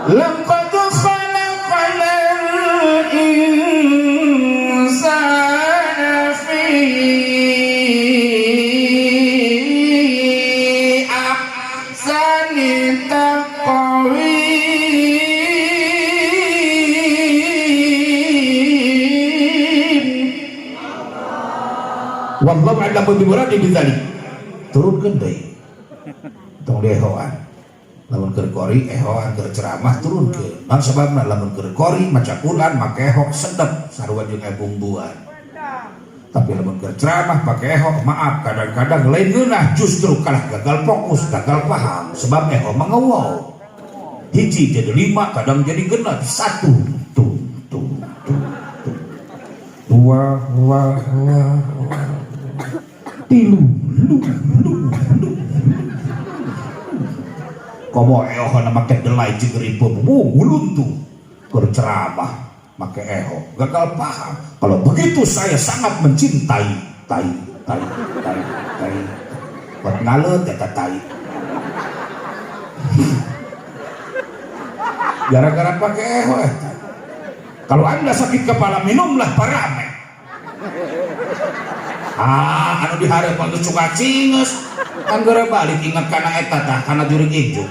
laqad khalaqnal insana fi ahsani taqwim. Wallahu a'lam bimuradi bidzalik. Turunkeun deui tong dehoan lamun keur kori ehoan keur ceramah turunkeun naon sababna lamun keur kori maca Quran make ehok sedep sarua jeung bumbuan tapi lamun keur ceramah pake ehok maaf kadang-kadang lain geunah justru kalah gagal fokus gagal paham sebab ehok mangeuweuh hiji jadi 5 kadang jadi genep 1 wah tilu komo ehok make delai jeung ribu uluntu keur ceramah make ehok gagal paham. Kalau begitu saya sangat mencintai tai buat ngaleut eta tai gara-gara pakai ehok eta. Kalau anda sakit kepala minumlah parame anu dihareup anu cuka cingeus anggere balik ingat kana eta tah kana jurig ijuk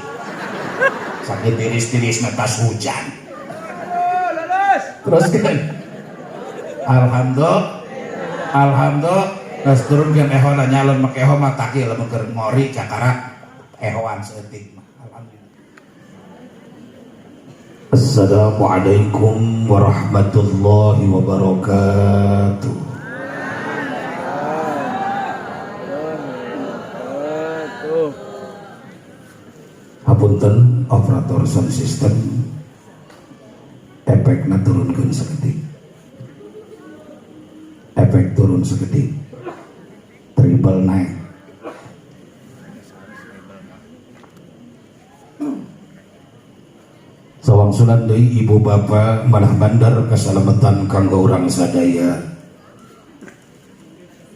sakit tiris-tiris netas hujan terus kan alhamdulillah terus turun kan ehona nyalon make eho mah taki lamun keur ngori cakara ehoan seutik mah alhamdulillah. Assalamualaikum warahmatullahi wabarakatuh. Hapunten operator sound system efekna turunkeun saeutik efek turun saeutik triple naik sawangsulan deui ibu bapa manah bandar kasalamatan kanggo urang sadaya.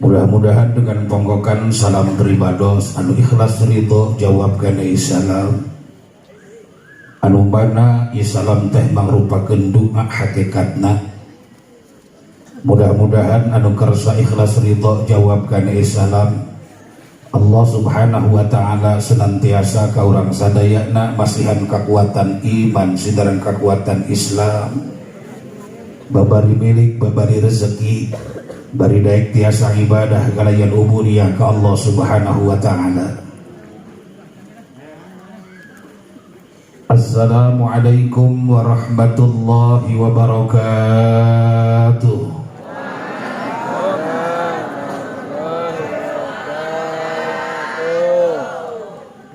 Mudah-mudahan dengan ponggokan salam beribados anu ikhlas ridho jawab kana salam anu mana salam teh mangrupakeun doa hakikatna. Mudah-mudahan anu kersa ikhlas ridho jawab kana salam Allah subhanahu wa ta'ala senantiasa ka urang sadayana masihan kekuatan iman sidaran kekuatan Islam babari milik babari rezeki bari daek tiasa ibadah galayan ubudiyah ke Allah subhanahu wa ta'ala. Assalamualaikum warahmatullahi wabarakatuh.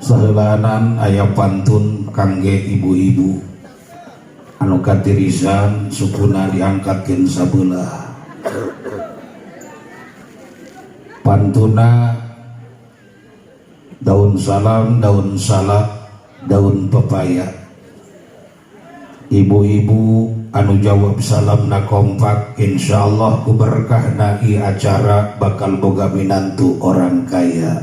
Saheulanan aya pantun kangge ibu-ibu anu katirisan sukuna diangkatkeun sabeula. Pantuna daun salam, daun salak, daun pepaya. Ibu-ibu anu jawab salam na kompak, insyaallah ku berkahna i acara bakal boga minantu orang kaya.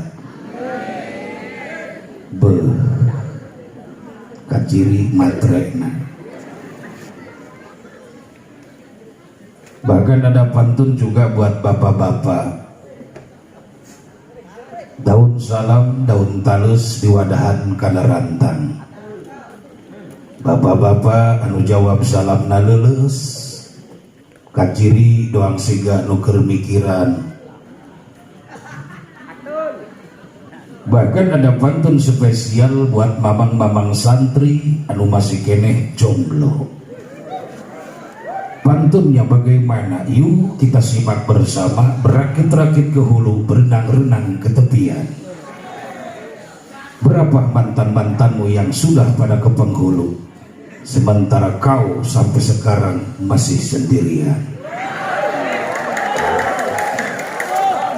Kaciri matrena. Bahkan ada pantun juga buat bapak-bapak. Daun salam, daun talus diwadahan kana rantang. Bapak-bapak anu jawab salam na leuleus, kaciri doang siga nu keur mikiran. Bahkan ada pantun spesial buat mamang-mamang santri anu masih keneh jomblo. Pantunnya bagaimana? Yuk kita simak bersama. Berakit-rakit ke hulu, berenang-renang ke tepian. Berapa mantan-mantanmu yang sudah pada ke penghulu, sementara kau sampai sekarang masih sendirian.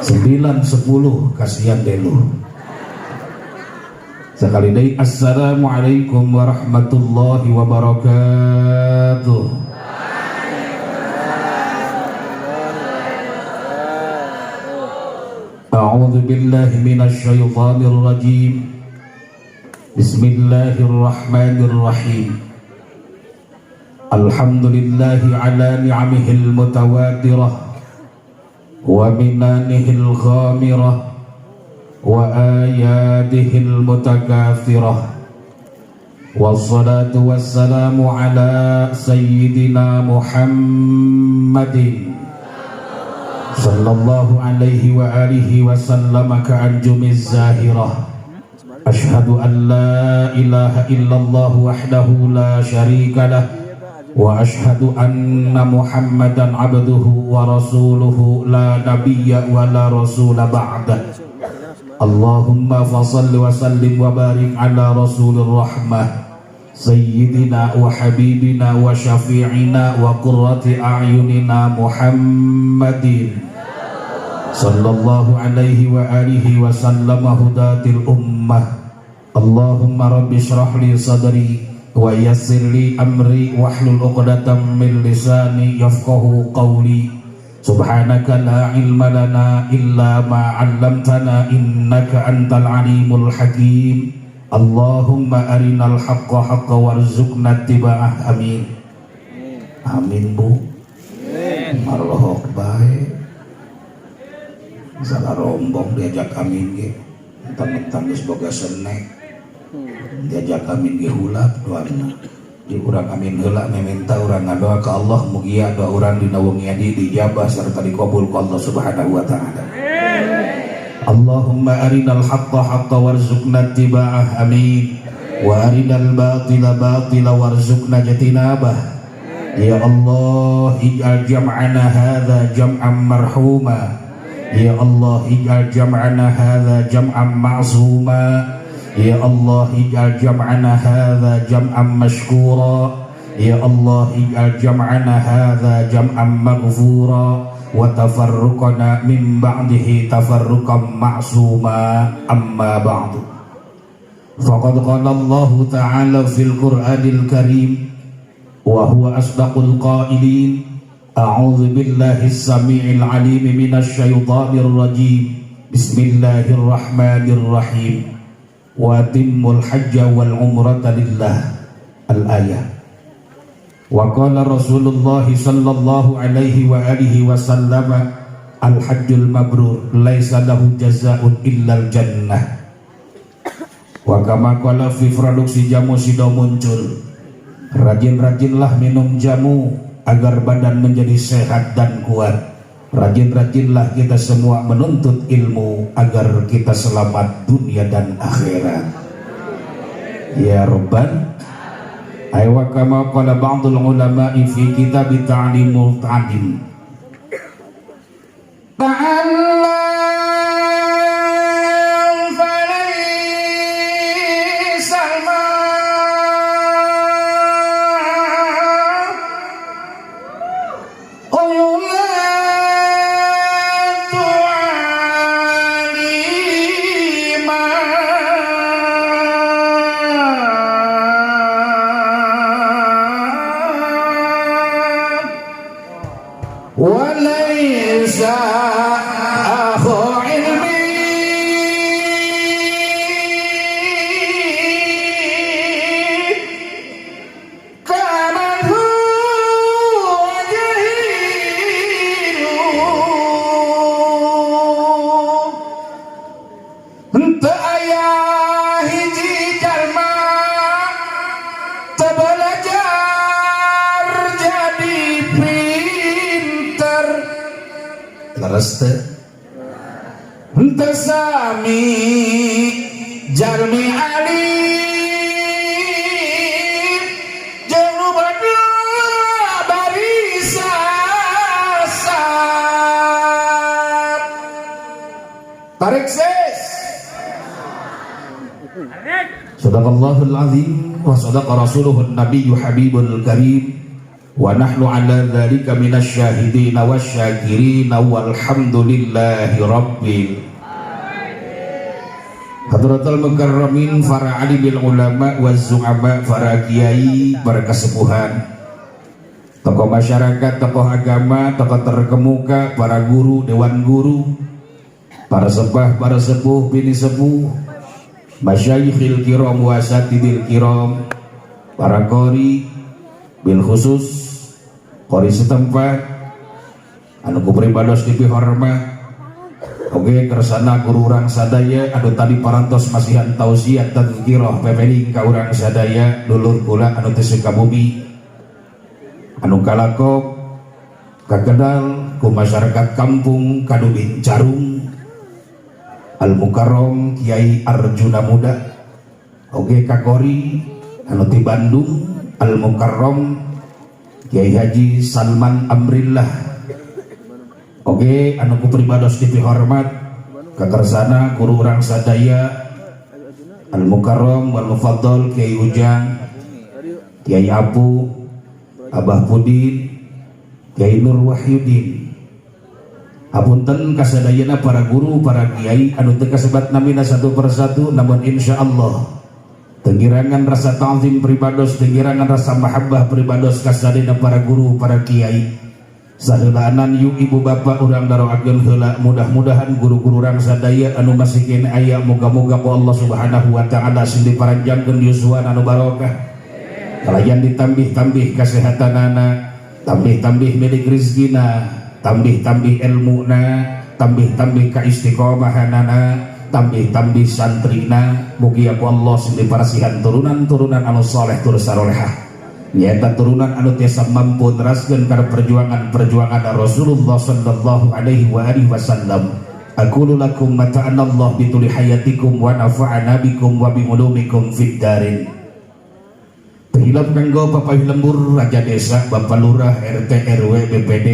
9-10 kasihan deh lu. Sekali lagi assalamualaikum warahmatullahi wabarakatuh. A'udzu billahi minasy syaithanir rajim. Bismillahirrahmanirrahim. Alhamdulillahi ala ni'amihil mutawatirah wa minanihil ghamirah wa ayatihil mutakathirah. Wassalatu wassalamu ala sayyidina Muhammadin sallallahu alaihi wa alihi wa sallama ka'anjumiz zahirah. Ashhadu an la ilaha illallah wahdahu la syarika lah wa ashhadu anna Muhammadan abduhu wa rasuluhu la nabiyya wa la rasula ba'dah. Allahumma fasalli wa sallim wa barik ala rasulir rahmah sayyidina wa habibina wa syafi'ina wa qurrati a'yunina Muhammadin sallallahu alaihi wa alihi wa sallama hudatil ummah. Allahumma rabbi shrah li sadri wa yassir li amri wahlul 'uqdatam min lisani yafqahu qawli. Subhanaka la ilma lana illa ma 'allamtana innaka antal alimul hakim. Allahumma arinal haqqa haqqa warzuqna ittiba'ah. Amin. Amin Bu. Marlohok bae. Salah rombong diajak amin ge. Mentang-mentang geus boga senek. Diajak amin ge hulap doana. Di urang amin heula meminta urang ngadoa ka Allah mugia doa urang dina wengi adi dijabah sarta dikabul ku Allah Subhanahu wa taala. Allahumma arinal haqqa haqqa warzuqna ittiba'ah. Amin. Wa arinal batila batila warzuqna jatinabah. Ya Allah, ij'al jam'ana hadza jam'an marhuma. Ya Allah, ij'al jam'ana hadza jam'an ma'suma. Ya Allah, ij'al jam'ana hadza jam'an mashkura. Ya Allah, ij'al jam'ana hadza jam'an maghfura wa tafarruqana min ba'dihi tafarruqan ma'suma. Amma ba'du. Faqad qala Allah ta'ala fil Qur'anil Karim wa huwa asdaqul qailin. A'udzu billahi as-sami'il 'alim minasy syaithanir rajim. Bismillahirrahmanirrahim. Wa timmul hajja wal umrata lillah. Al-ayah. Wa qala Rasulullah sallallahu alaihi wa alihi wa sallam, al-hajjul mabrur laisa lahu jazaa'un illal jannah. Wa kama qala fi produksi jamu sido muncul. Rajin-rajinlah minum jamu agar badan menjadi sehat dan kuat. Rajin-rajinlah kita semua menuntut ilmu agar kita selamat dunia dan akhirat. Ya Rabban. Aywa kama qala ba'dul ulama'i fi kitab ta'limul ta'lim. Ta'allam falaysa وليس أخو علمي كمن هو جهيل انت ayah hiji jalma belajar jadi leres teh henteu sami jalmi alim jeung nu bari sasat tarik ses. Sadaqallahul azim wa sadaqa rasuluhun nabiyyu habibul karim. Wa nahnu ala dzalika minasy syahidin wasyakirin walhamdulillahi rabbil hadratul mukarramin para alimil ulama waz zu'ama, para kiai, para kesepuhan, tokoh masyarakat, tokoh agama, tokoh terkemuka, para guru, dewan guru, para sebah, para sepuh, bini sepuh, masyayikhil kiram wasatidil kiram, para qori, bil khusus qori setempat anu kupribados dipihormat. Oke kersana guru urang sadaya anu tadi parantos masihan tausiah tadzkirah pepening ka urang sadaya dulur kula anu teu Sukabumi anu kalakok kakedal ku masyarakat kampung Kadubin Carung Al Mukarrom Kiai Arjuna Muda. Oke kagori anu ti Bandung Al Mukarrom Kiai Haji Salman Amrillah. Oke anu kupribados dipihormat kakersana guru urang sadaya Al Mukarrom wal Mufaddal Kiai Ujang Kiai Apu Abah Pudin Kiai Nur Wahyudin. Apunten kasadayana para guru para kiai anu teu kasebat namina satu persatu, namun insyaallah tengirangan rasa ta'zim pribados, tengirangan rasa mahabbah pribados kasadayana para guru para kiai saheulaanan yu ibu bapak urang daroakeun heula. Mudah-mudahan guru-guru urang sadaya anu masih kene aya moga-moga ku Allah Subhanahu wa taala sing diparanjangkeun yuswa anu barokah, kalayan ditambih-tambih kasehatanana, tambih-tambih milik rizkina, tambih-tambih ilmuna, tambih-tambih kaistiqomahanana, tambih-tambih santrina. Mugi aku Allah sing diparasihan turunan-turunan anu saleh tur salehah, nyaeta turunan anu tiasa mampu neraskeun kana perjuangan-perjuangan Rasulullah sallallahu alaihi wa alihi wasallam. Aqulu lakum mata'ana Allah bituli hayatikum wa nafa'ana bikum wa bi ulumikum fid darin. Hilap kanggo Bapak Lembur Raja Desa, Bapak Lurah, RT RW BPD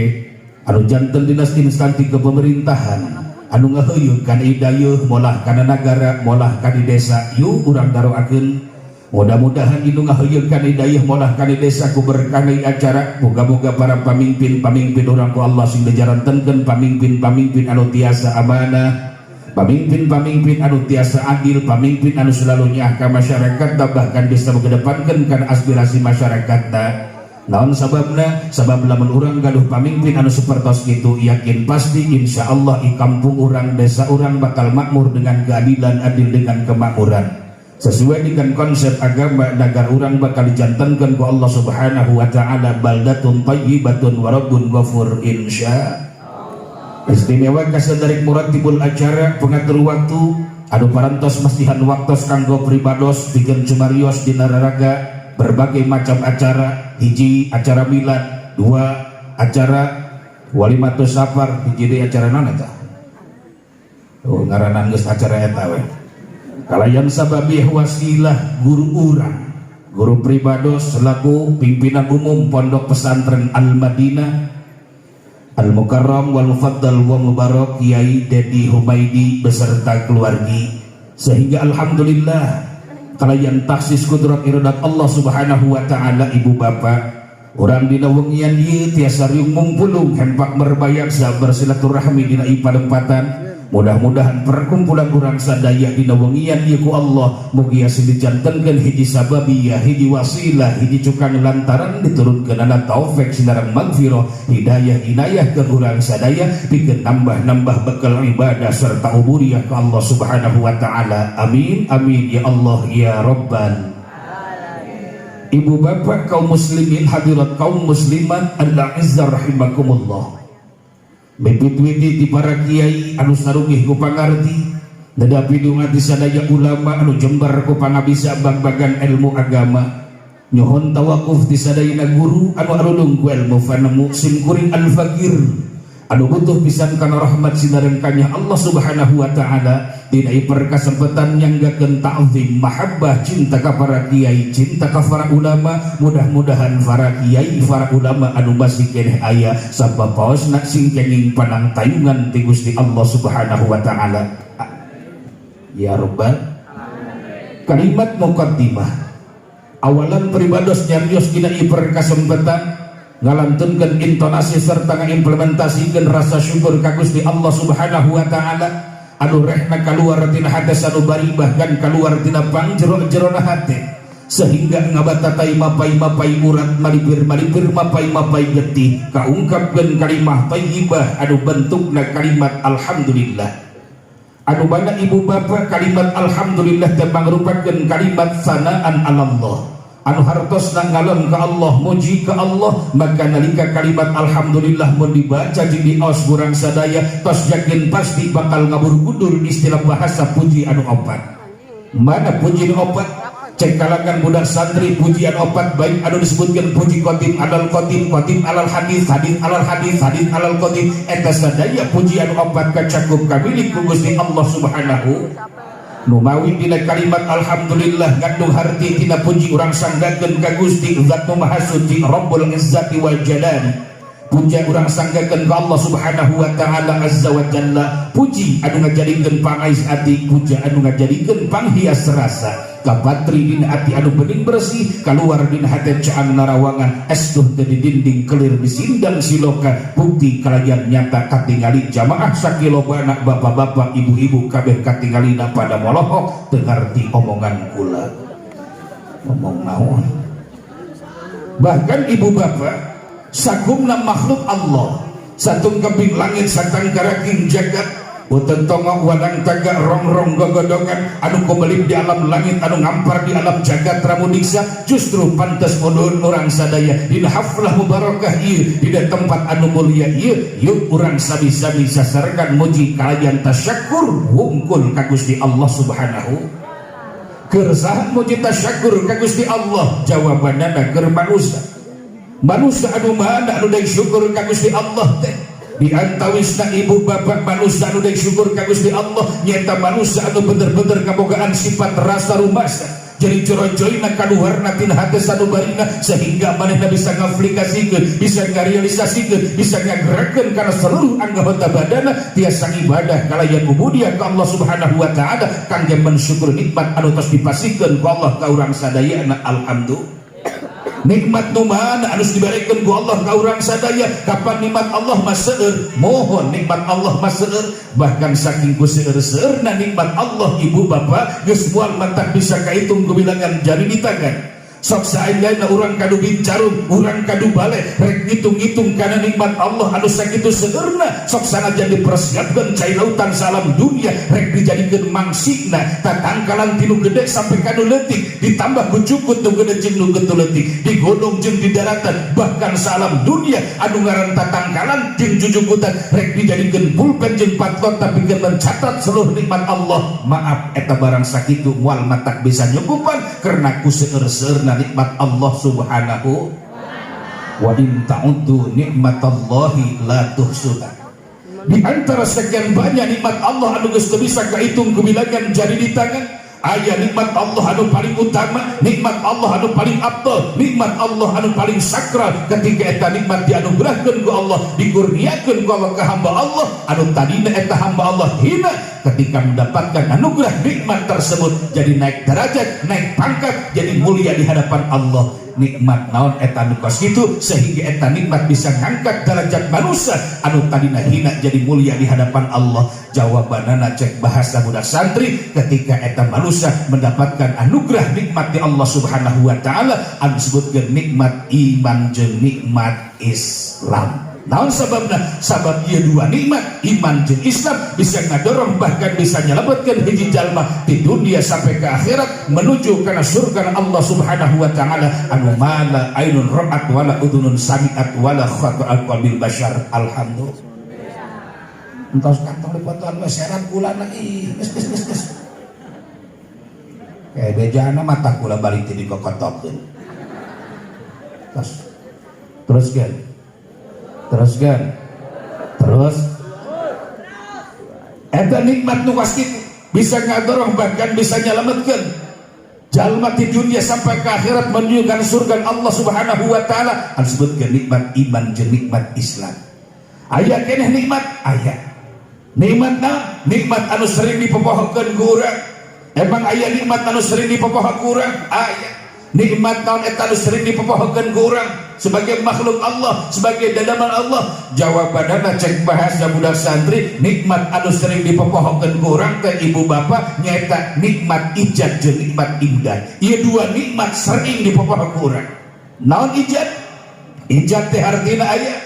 anu janten dinas instansi kepemerintahan anu ngaheuyeuh kana idayeuh molah kana nagara molah kana desa. Yuk urang daroakeun mudah-mudahan inu ngaheuyeuh kana idayeuh molah kana desa ku berkah acara. Moga-moga para pamimpin-pamimpin urang ku Allah sing dijarantenkeun pamimpin-pamimpin anu tiasa amanah, pamimpin-pamimpin anu tiasa adil, pamimpin anu selalu nyah ka masyarakat, bahkan bisa mengedepankan kana aspirasi masyarakatna. Naon sababna? Sabab lamun urang gaduh pamimpin anu sapertos kitu, yakin pasti insyaallah di kampung urang, desa urang bakal makmur dengan keadilan, adil dengan kemakmuran sesuai dengan konsep agama. Negara urang bakal dijantankeun ku Allah Subhanahu wa taala baldatun thayyibatun wa rabbun ghafur insya. Istimewa kasadarik muratibul acara pengatur waktu anu parantos mestihan waktos kanggo pribados bikin cumarios dina raraga berbagai macam acara. Hiji acara milad, dua acara walimatus safar, hiji deui acara naon eta? Oh ngaranan geus acara eta we. Kalayan sababih wasilah guru urang, guru pribados selaku pimpinan umum Pondok Pesantren Al Madinah Al Mukarram wal Mufaddal wa Mubarak Kiai Dedi Humaidi beserta keluargi, sehingga alhamdulillah kalayan taksis kudrat iradat Allah Subhanahu wa taala. Ibu bapak urang dina wengian ieu tiasa riung mumpulung hempak merbayak bersilaturahmi dina ipadempatan. Mudah-mudahan perkumpulan urang sadaya dina wengian ieu ku Allah mugi asa dijantenkeun hiji sababiyah, hiji wasilah, hiji cukang lantaran diturunkeunana taufik sinareng magfirah hidayah inayah ke urang sadaya pikeun nambah-nambah bekal ibadah serta ubudiyah ka Allah Subhanahu wa taala. Amin amin ya Allah ya rabbal alamin. Ibu bapak kaum muslimin, hadirat kaum muslimat, Allah azza rahimakumullah. Mipit-witi di para kiai anu sarungih ku pangarti, nadapi dungati sadaya ulama anu jembar ku pangabisa bag-bagan ilmu agama, nyohon tawakuf di sadayana guru anu arulung ku ilmu fanemu simkuring al-fakir anu butuh pisan kana rahmat sinareng kanya Allah Subhanahu wa taala. Dina perkasempatan nyanggakeun ta'zim mahabbah cinta ka para kiai, cinta ka para ulama. Mudah-mudahan para kiai para ulama anu masih keneh aya sabab paosna sing kenging panang tayungan ti Gusti Allah Subhanahu wa taala. Ya rabbal alamin. Kalimat muqaddimah awalan pribados nyarios dina perkasempatan ngalantunkeun intonasi serta ngaimplementasikeun rasa syukur ka Gusti Allah Subhanahu wa taala anu rehna kaluar tina hati anu bari bahkan kaluar tina pangjero-jerona hati, sehingga ngabatatai mapai-mapai urat malipir-malipir mapai-mapai getih kaungkapkeun kalimah thayyibah anu bentukna kalimat alhamdulillah. Anu bana ibu bapak kalimat alhamdulillah teh mangrupakeun kalimat sanaan Allah, anu hartos ngalem ka Allah, muji ka Allah, maka nalika kalimat alhamdulillah mun dibaca di dios kurang sadaya tos yakin pasti bakal ngabur-budur istilah bahasa puji anu opat. Mana puji anu opat? Cek kalangan budak santri pujian opat baik anu disebutkan puji qadim alal qadim, qadim alal hadis, hadis alal hadis, hadis alal qadim, eta sadaya pujian opat kacakup kamilik ku Gusti Allah Subhanahu. Numawi dina kalimat alhamdulillah ngandung harti tina puji urang sanggakeun ka Gusti Zat Nu Maha Suci Rabbul Izzati wal Jalali. Puja urang sanggakeun ka Allah Subhanahu wa taala azza wa jalla, puji anu ngajadikeun pangais ati, puja anu ngajadikeun panghias rasa, kapatri dina ati anu bening bersih, keluar dina hate caang narawangan, esduh teu di dinding kelir disindang siloka, bukti kalayan nyata katingali jamaah sakilobana bapak-bapak ibu-ibu kabeh katingalina pada molohok teu ngarti omongan kula. Ngomong naon? Bahkan ibu bapak sakumna makhluk Allah, satung keping langit satang karaking jagat, boten tongok wadang taga rongrong gogodongan anu kumelip di alam langit anu ngampar di alam jagat ramudiksa, justru pantas modun orang sadaya dina haflah mubarakah ieu dina tempat anu mulia ieu, yuk urang sabi-sabi sasarkan muji kalayan tasyakur wungkul ka Gusti Allah Subhanahu. Keur saha muji tasyakur ka Gusti Allah? Jawabanna keur manusia anu mana anu deui syukur ka Gusti Allah teh di antawisna ibu bapak manusia anu deui syukur ka Gusti Allah nyata manusia anu bener-bener kabogaan sifat rasa rumasa jadi corojoina kaluharna tina hate sanubarina sehingga manehna bisa ngaplikasikeun, bisa ngarealisasikeun, bisa ngagerakeun kana seluruh anggota badana tiasa ibadah kalayan ubudiyah ka Allah Subhanahu wa taala kangge mensyukur nikmat anu tos dipasikeun ku Allah ka urang sadayana. Alhamdulillah nikmat nu mana anu dibarakeun ku Allah ka urang sadaya. Kapan nikmat Allah mah seueur, mohon nikmat Allah mah seueur, bahkan saking ku seueur-seueurna nikmat Allah ibu bapak geus moal mantap bisa kahitung ku bilangan jari di tangan. Sok saenyana urang kadu bincarum, urang kadu bale rek ngitung-ngitung kana nikmat Allah anu sakitu seueurna, sok sanajan dipersiapkeun cai lautan salam dunia rek dijadikeun mangsigna tatangkalan tinu gede sampai kanu leutik, ditambah ku cukut nu gede jeung nu geutul leutik, digodong jeung di daratan, bahkan salam dunia anu ngaran tatangkalan jeung jujukutan rek dijadikeun pulpen jeung patlon tapi keur mencatat seluruh nikmat Allah. Maaf eta barang sakitu moal matak bisa nyukupan karena ku seueur-seueurna nikmat Allah Subhanahu wa in ta'uddu nikmatallahi la tuhsuha. Di antara sekian banyak nikmat Allah anu geus teu bisa kahitung ku bilangan jari di tangan, aya nikmat Allah anu paling utama, nikmat Allah anu paling afdal, nikmat Allah anu paling sakral ketika eta nikmat dianugerahkeun ku Allah, dikurniakeun ku Allah ka hamba Allah anu tadina eta hamba Allah hina, ketika mendapatkan anugerah nikmat tersebut jadi naik derajat, naik pangkat, jadi mulia di hadapan Allah. Nikmat naon eta nu kos kitu sehingga eta nikmat bisa ngangkat derajat manusia anu tadina hina jadi mulia di hadapan Allah. Jawabanana cek bahasa budak santri ketika eta manusia mendapatkan anugerah nikmat di Allah Subhanahu wa taala anu disebutkeun nikmat iman jeung nikmat Islam. Naon sababna? Sabab ieu dua nikmat iman jeung Islam bisa ngadorong bahkan bisa nyelebetkeun hiji jalma di dunia sampai ke akhirat menuju kana surga Allah Subhanahu wa taala anu mana ainun ra'at wala udunun sami'at wala khata'al qalbil bashar. Alhamdulillah. Entos kantong dipotoan masyarakat kulana geus. Kayak bejana mata kula balik ti dikokotokeun. Terus eta nikmat nu kos kitu bisa ngadorong bahkan bisa nyelametkeun jalma di dunia sampai ke akhirat menuju kana surga Allah Subhanahu wa taala. Anu disebutkeun nikmat iman jeung nikmat Islam. Aya keneh nikmat, aya nikmatna nikmat anu sering dipopohokeun ku urang. Emang aya nikmat anu sering dipopohokeun ku urang? Aya. Nikmat naon eta anu sering dipopohokeun ku urang sebagai makhluk Allah, sebagai dadaman Allah? Jawabanana cek bahasa budak santri, nikmat anu sering dipopohokeun ku urang teh ibu bapak nyaeta nikmat ijad jeung nikmat imdad. Ieu dua nikmat sering dipopohokeun ku urang. Naon ijad? Ijad teh artina aya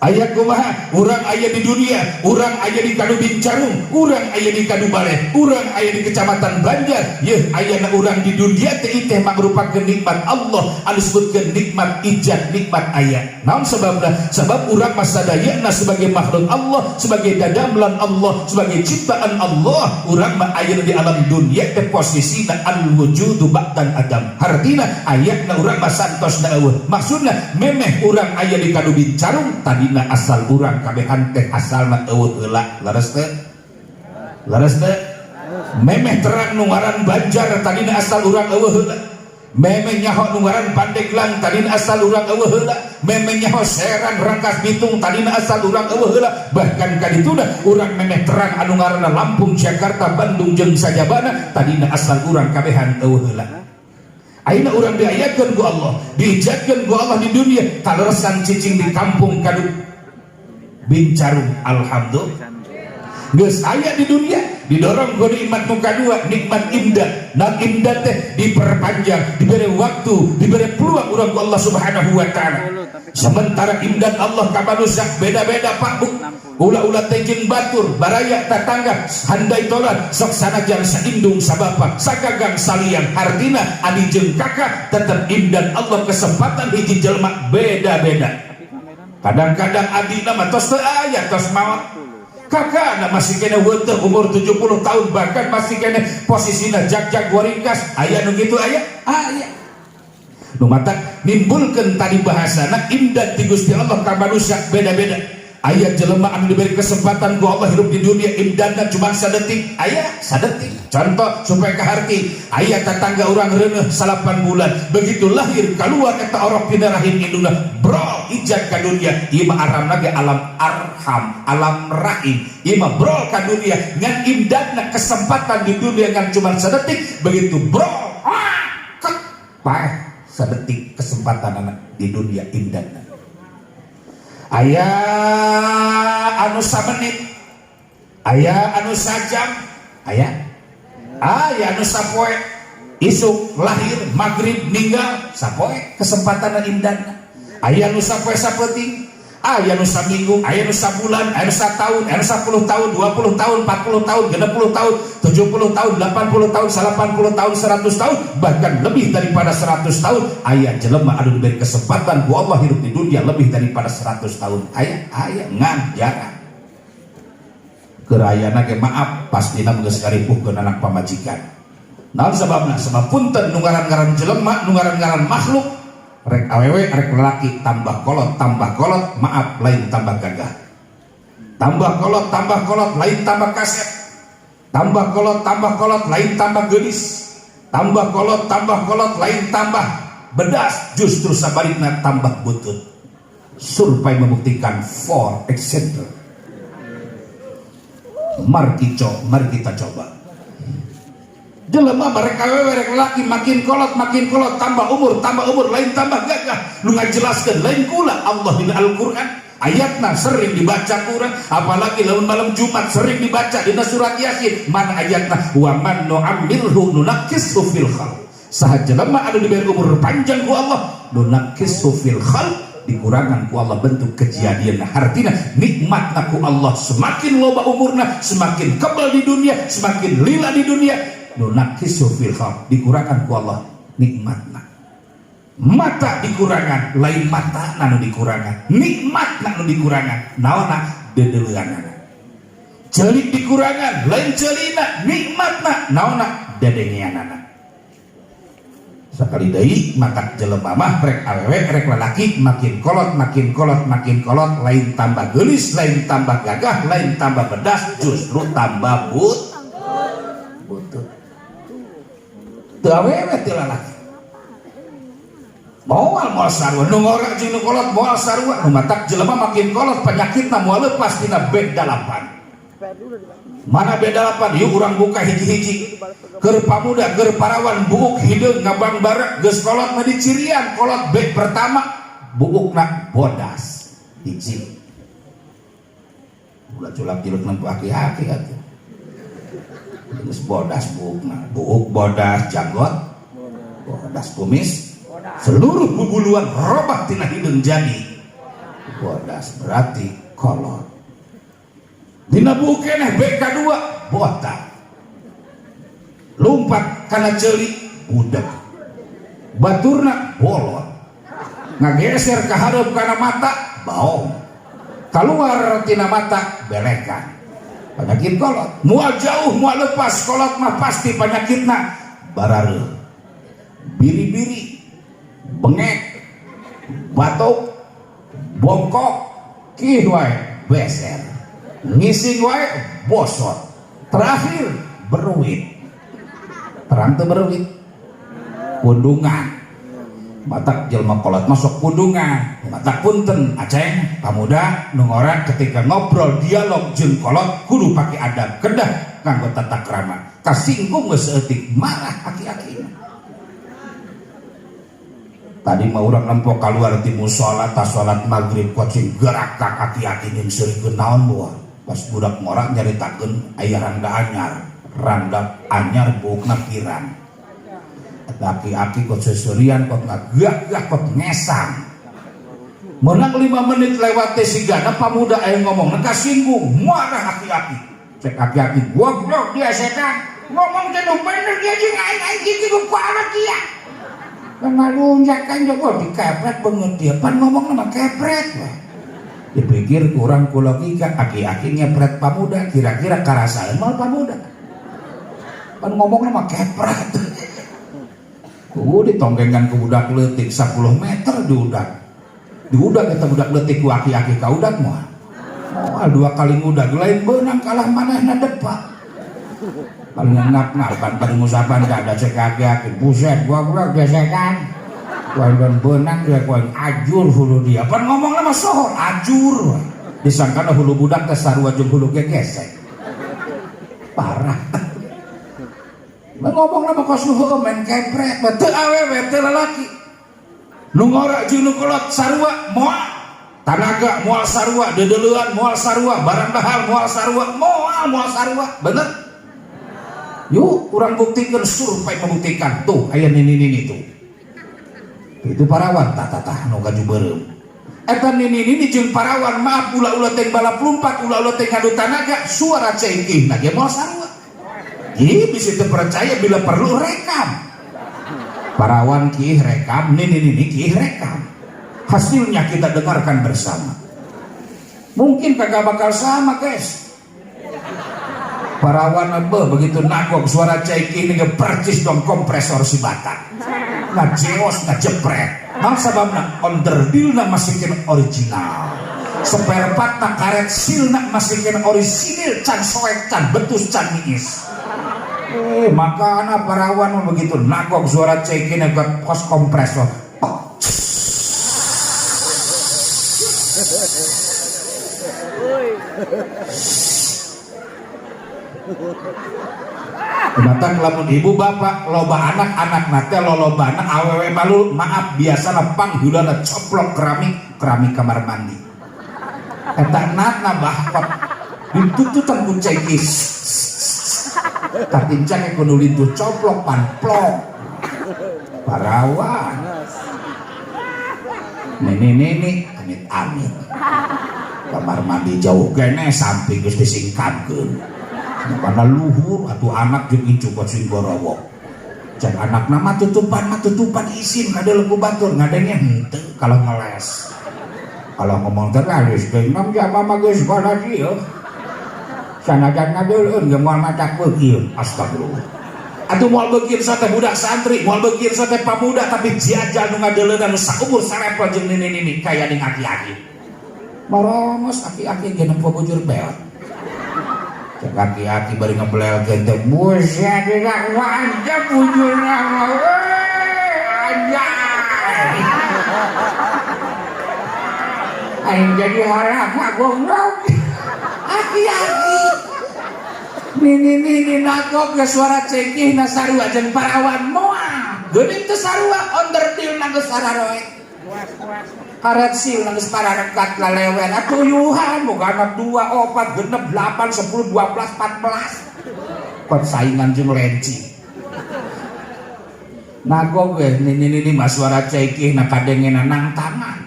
Aya kumaha urang aya di dunia, urang aya di Kadu Bincarung, urang aya di Kadu Bale, urang aya di Kecamatan Banjar. Yeuh ayana urang di dunia teh teh mangrupakeun nikmat Allah, anu disebutkeun nikmat ijad, nikmat aya. Naon sebabna? Sebab urang mah sadayana sebagai makhluk Allah, sebagai dadamlan Allah, sebagai ciptaan Allah, urang mah aya di alam dunia teh posisina al wujudu ba'dan adam. Hartina ayatna urang mah santosna eueuh. Maksudna memeh urang aya di Kadu Bincarung tadi asal urang kabehan teh asalna eueuh heula. Leres teu? Leres teu? Memeh terang nu ngaran Banjar tadina asal urang eueuh heula. Memeh nyaho nu ngaran Pandeglang tadina asal urang eueuh heula. Memeh nyaho Serang Rangkas Bitung tadina asal urang eueuh heula. Bahkan kadituna urang memeh terang anu ngaranna Lampung, Jakarta, Bandung jeung sajabana tadina asal urang kabehan eueuh heula. Aina urang diayatkeun ku Allah, diijadkeun ku Allah di dunia, kaleresan cicing di kampung Kadu Bincarung. Alhamdulillah geus aya di dunia, didorong ku nikmat nu kadua, nikmat imdad. Nah imdad teh diperpanjang, diberi waktu, diberi peluang urang ku Allah Subhanahu wa taala. Sementara imdad Allah ka manusia beda-beda Pak Bu. Ulah-ulah tejeng batur, baraya tatangga, handai tolan, sok sanajan saindung sabapa, sagagang saliang, artina adi jeung kakak, tetep imdad Allah kesempatan hiji jelma beda-beda. Kadang-kadang adina mah tos teu aya, tos maot. Kakakna masih kena weuteung umur 70 tahun, bahkan masih kena posisina jag-jag waringkas. Aya nu kitu aya? Aya. Nu matak nimbulkeun tadi bahasana imdad ti Gusti Allah ka manusia beda-beda. Aya jelema anu diberi kesempatan ku Allah hidup di dunia imdadna cuma sadetik, aya sadetik. Contoh supaya kaharti, aya tetangga urang reuneuh 8 bulan, begitu lahir kaluar eta orok tina rahim induna, bro ijad ka dunia. Ieu mah aranna ge alam arham, alam rahim. Ieu mah bro ka dunia ngan imdadna kesempatan di dunia ngan cuma sadetik, begitu bro kek paeh sadetik kesempatan anak di dunia imdadna. Aya anu samenit, aya anu sajam, aya anu sapoe, isuk lahir magrib ninggal sapoe kesempatan imdadna. Aya anu sapoe sapeuting, aya anu saminggu, aya anu sabulan, aya anu satahun, aya anu 10 tahun, 20 tahun, 40 tahun, 60 tahun, 70 tahun, 80 tahun, 80 tahun, 100 tahun, bahkan lebih daripada 100 tahun. Aya jelema anu diberi kesempatan ku Allah hidup di dunia lebih daripada 100 tahun. Aya ngan jarang. Kerayana ge maaf pastina geus karipuhkeun anak pamajikan. Naon sababna? Sabab punten nu ngaran-ngaran jelema, nu ngaran-ngaran makhluk, rek awewe rek lelaki tambah kolot, maaf lain tambah gagah. Tambah kolot lain tambah kaset. Tambah kolot lain tambah geulis. Tambah kolot lain tambah bedas, justru sabalikna tambah butut. Survei membuktikan for example. Mari kita coba. Jelema mereka werek laki makin kolot tambah umur lain tambah gagah. Lu ngajelaskeun lain kula Allah di Al-Qur'an. Ayatna sering dibaca Quran, apalagi lamun malam Jumat sering dibaca di surat Yasin. Mana ayatna wa man nu'ammirhu nunakkishu fil khalq. Saha jelema anu diberi umur panjang ku Allah, nunakkishu fil khalq, dikurangan ku Allah bentuk kejadian. Artinya nikmatna ku Allah semakin loba umurna, semakin kebal di dunia, semakin lila di dunia. Nunakkishu fil khalq, dikurangan ku Allah nikmatna. Mata dikurangan, lain mata nanu dikurangan, nikmat nanu dikurangan, naona dedeleuanana. Celik dikurangan, lain celina, nikmatna naona dedengeanana. Sakali deui mata jelema mah rek awewe rek lalaki makin kolot, lain tambah geulis, lain tambah gagah, lain tambah bedas, justru tambah butut. Teu awewe teu lalaki. Moal sarua, nu ngora jeung nu kolot moal sarua, nu matak jelema makin kolot penyakitna moal leupas tina B8. Mana B8? Yuk urang buka hiji-hiji. Keur pamuda, keur parawan buuk hideung ngabang bara, geus kolot mah dicirian, kolot B pertama, buukna bodas. Hiji. Ulah culak tiluk nempu aki-aki atuh. Geus bodas buukna, buuk bodas janggot, bodas kumis. Seluruh bubuluan robah tina hideung jadi bodas berarti kolot. Dina bukeneh BK2 botak. Lumpat karena jeli budak. Baturna bolot. Ngageser ke hareup kana mata baong. Keluar tina mata belekan. Penyakit kolot. Mual jauh mual lepas kolot mah pasti penyakitna barareuh. Biri-biri, bengek, batuk, bongkok, kih wae beser. Ngising wae bosot. Terakhir beruit. Terang teu beruit. Pundungan. Matak jelma kolot masuk pundungan. Matak punten aceng pamuda nu ngora ketika ngobrol dialog jeung kolot kudu pake adab kedah kanggo tata krama. Kasinggung geus seutik marah aki-aki. Tadi mah urang lempok keluar ti mushola tas salat maghrib kucing gerak ka aki-aki ning seurikeun naon buah. Pas budak ngora nyaritakeun aya randa anyar buukna pirang. Aki-aki kok seserian kok ngagak kok ngesang. Menang 5 menit lewat sigana pamuda aya ngomong kasinggung marah aki-aki. Cek aki-aki goblok dia setan ngomong teh nu bener dia jeung aing kitu kumaha dia. Ngalunjak kan joko dikepret beungeut dia pan ngomong mah kepret we. Dipikir kurang ku logika aki-aki ngepret pamuda kira-kira karasaeun moal pamuda. Pan ngomong mah kepret. Ditonggengan ke budak leutik 10 meter diudag kita budak leutik ku aki-aki ka udag moal. Moal 2 kali ngudag lain beunang kalah manehna depak. Paling ngap-ngapan pada ngusapan da ada cek aki-aki buset goblok gesekan. Kuan beunang dia kuan ajur hulu dia. Pan ngomongna mah sohor ajur. Disangkana hulu budak teh sarua jeung hulu gesek. Parah. Ngomong nama kos nuheuh main kepret teu awewe teu lalaki nu ngora jeung nu kolot sarua moal tanaga moal sarua dedeleuan moal sarua barang dahar moal sarua moal sarua bener yuk urang buktikeun survei membuktikan tuh aya nini tuh itu parawan tah nu gajubeureum eta nini jeung parawan maaf ulah-ulah teh balap lompat ulah-ulah teh ngadu tanaga suara cengkih na ge moal sarua. Jadi bisa terpercaya bila perlu rekam. Parawan kih rekam, nini kih rekam. Hasilnya kita dengarkan bersama. Mungkin kagak bakal sama guys. Parawan begitu nagok suara ceki ini percis dong kompresor si batak. Ngajeos ngajepret. Mang sababna onderdilna masihkeun original. Spare part na karet silna masihkeun orisinil can soek can betus can niis. Makanya parawan begitu nagok suara cekin agak pos kompresor. Datang lamun ibu bapak loba anak-anak nate lolobana awewe malu maaf biasa panggulana coplok keramik kamar mandi. Eta natna bahkot ditututan ku cekis. Katincang kudu lintuh coplok panplok parawan nini amit kamar mandi jauh kene samping geus disingkatkeun karena luhur atuh anak jeung incu sing gorowok cek anakna mah tutupan isin kadeuleuk ku batur ngadenge henteu kalau ngeles kalau ngomong terlalu geus mah mama geus bala dieu sanajan ngadeuleueun ge moal macak beukieun astagfirullah atuh moal beukieun sate budak santri moal beukieun sate pamuda tapi jajal nu ngadeuleueun anu saumur salepel jeung nini kaya ning aki-aki marongos aki-aki ge nempo bujur beot cek aki-aki bari ngebelelkeun teh buset dak wajah bujurna anjay aing jadi harap goblok aki-aki nini nagok ge suara cengkih na sarua jeung parawan moal geuning teu sarua onderdil na geus sararoe karet sil na geus pararekat lalewen atuyuhan bogana 2 4 6 8 10 12 14 pot saingan jeung lenci nagok ge nini mah suara cengkih na kadengena nang tangan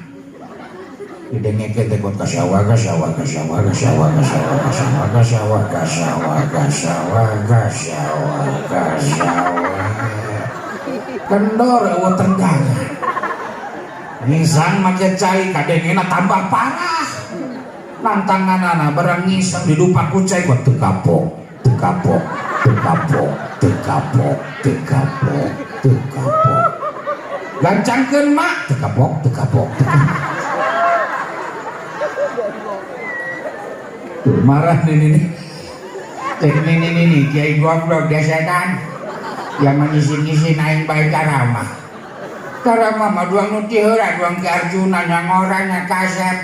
didengekeun teh ku kasawah kendor eueuh tenggangan ngisang make cai kadengena tambah parah nantanganana barang ngisang didupak ku cai ku teu kapok gancangkeun mak teu kapok tuh marah nih cek nih kiai goblok desetan yang ngisi-ngisi aing bae karamah mah duang nu ti heura duang ke Arjuna yang orangnya kasep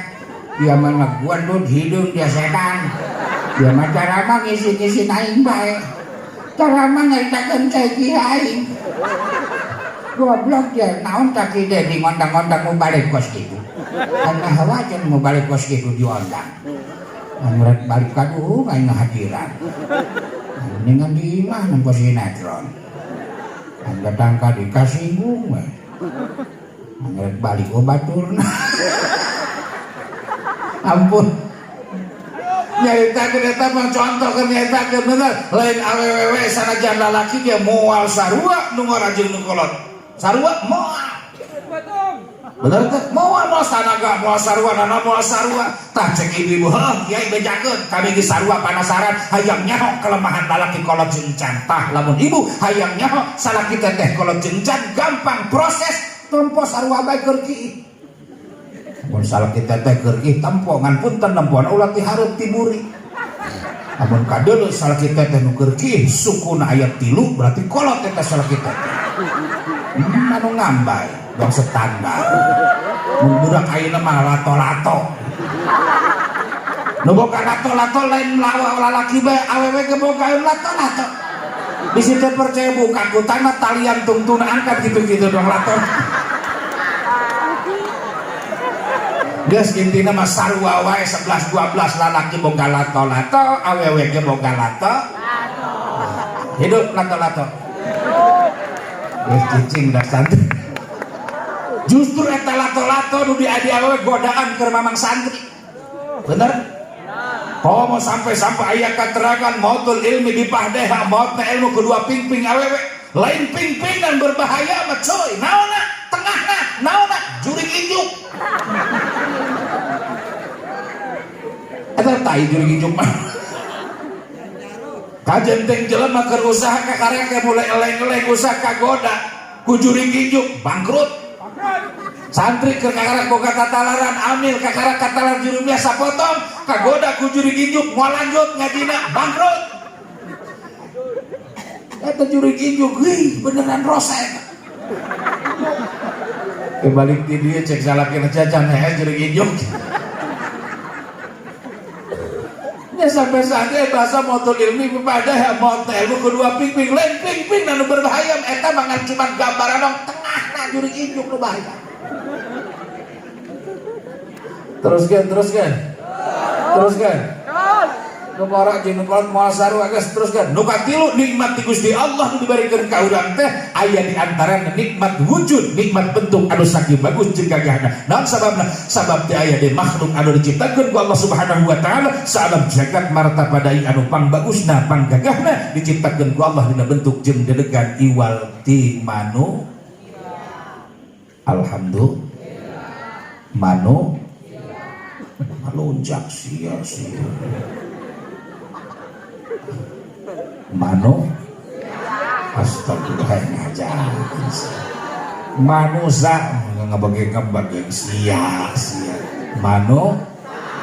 dia mah guan dud hidung dia setan dia mah karamah ngisi-ngisi aing bae karamah nyaritakeun cai kiai goblok ya naon tak kieu di ngondang-ngondang mau balik kos kitu anu hawajan mau balik kos kitu diondang rek balik ka duhung aing ngahadiran ningan di imah nang pos sinetron datang ka dikasinggung we rek balik baturna ampun nyaritakeun eta mah contohkeun nyaritakeun bener lain awewe sanajan lalaki dia moal sarua nu ngarajeun nu kolot sarua moal bener teh moal sanaga moal sarua nana moal sarua tah cek ibu heuh kiai bejakeun kami ge sarua panasaran hayang nyaho kelemahan lalaki kolot jencan tah lamun ibu hayang nyaho salaki teh kolot jencan gampang proses tompo sarua bae keur kieu mun salaki teh keur kieu tempo ngan punten nempona ulah ti hareup ti buri amun kadeuleu salaki teh nu keur kieu sukuna aya 3 berarti kolot teh salaki teh anu ngambay dong standar mun budak ayeuna mah lato-lato nu boga lato-lato lain lalaki bae awewe ge boga lato-lato bisi teh percaya buka kutana talian tungtun angkat gitu-gitu dong lato geus intina mah sarua wae 11 12 lalaki boga lato-lato awewe ge boga lato hidup lato-lato geus cicing dah santri justru eta lato-lato nu diadi awewe godaan keur mamang santri bener mau sampai aya katerangan mautul ilmi dipahdeha mautna ilmu kedua pingping awewe lain pingpingan berbahaya mah coy naonna tengahna naonna jurig injuk eta tai jurig injuk mah kajenteng jelema keur usaha kakarek mulai eleng-eleng usaha kagoda ku jurig injuk bangkrut santri ke kakarek boga tatalaran amil kakarek katalar juru biasa potong kagoda ku jurig injuk mau lanjut ngadina bangkrut eta jurig injuk beneran rosa eta kebalik di dia cek salakina cacan jurig injuk nya sampai saatnya bahasa motor ilmi kepada ya motor ilmu kedua pingping lain pingping anu berbahaya eta mangan cuma gambaran dong tengahna jurig injuk nu bahaya teruskan numarak jeung nukolot moal sarua geus teruskan nu katilu nikmat ti Gusti Allah nu dibarikeun ka urang teh aya di antarana nikmat wujud nikmat bentuk anu saking bagus jeung gagahna naon sababna sabab teh aya di makhluk anu diciptakeun ku Allah Subhanahu wa taala saalam jagat martabadai anu pangbagusna panggagahna diciptakeun ku Allah dina bentuk jeung dedegan iwal ti manu alhamdulillah manu melonjak sia-sia mano astagfirullahaladzim manusia ngebagi sia-sia manusia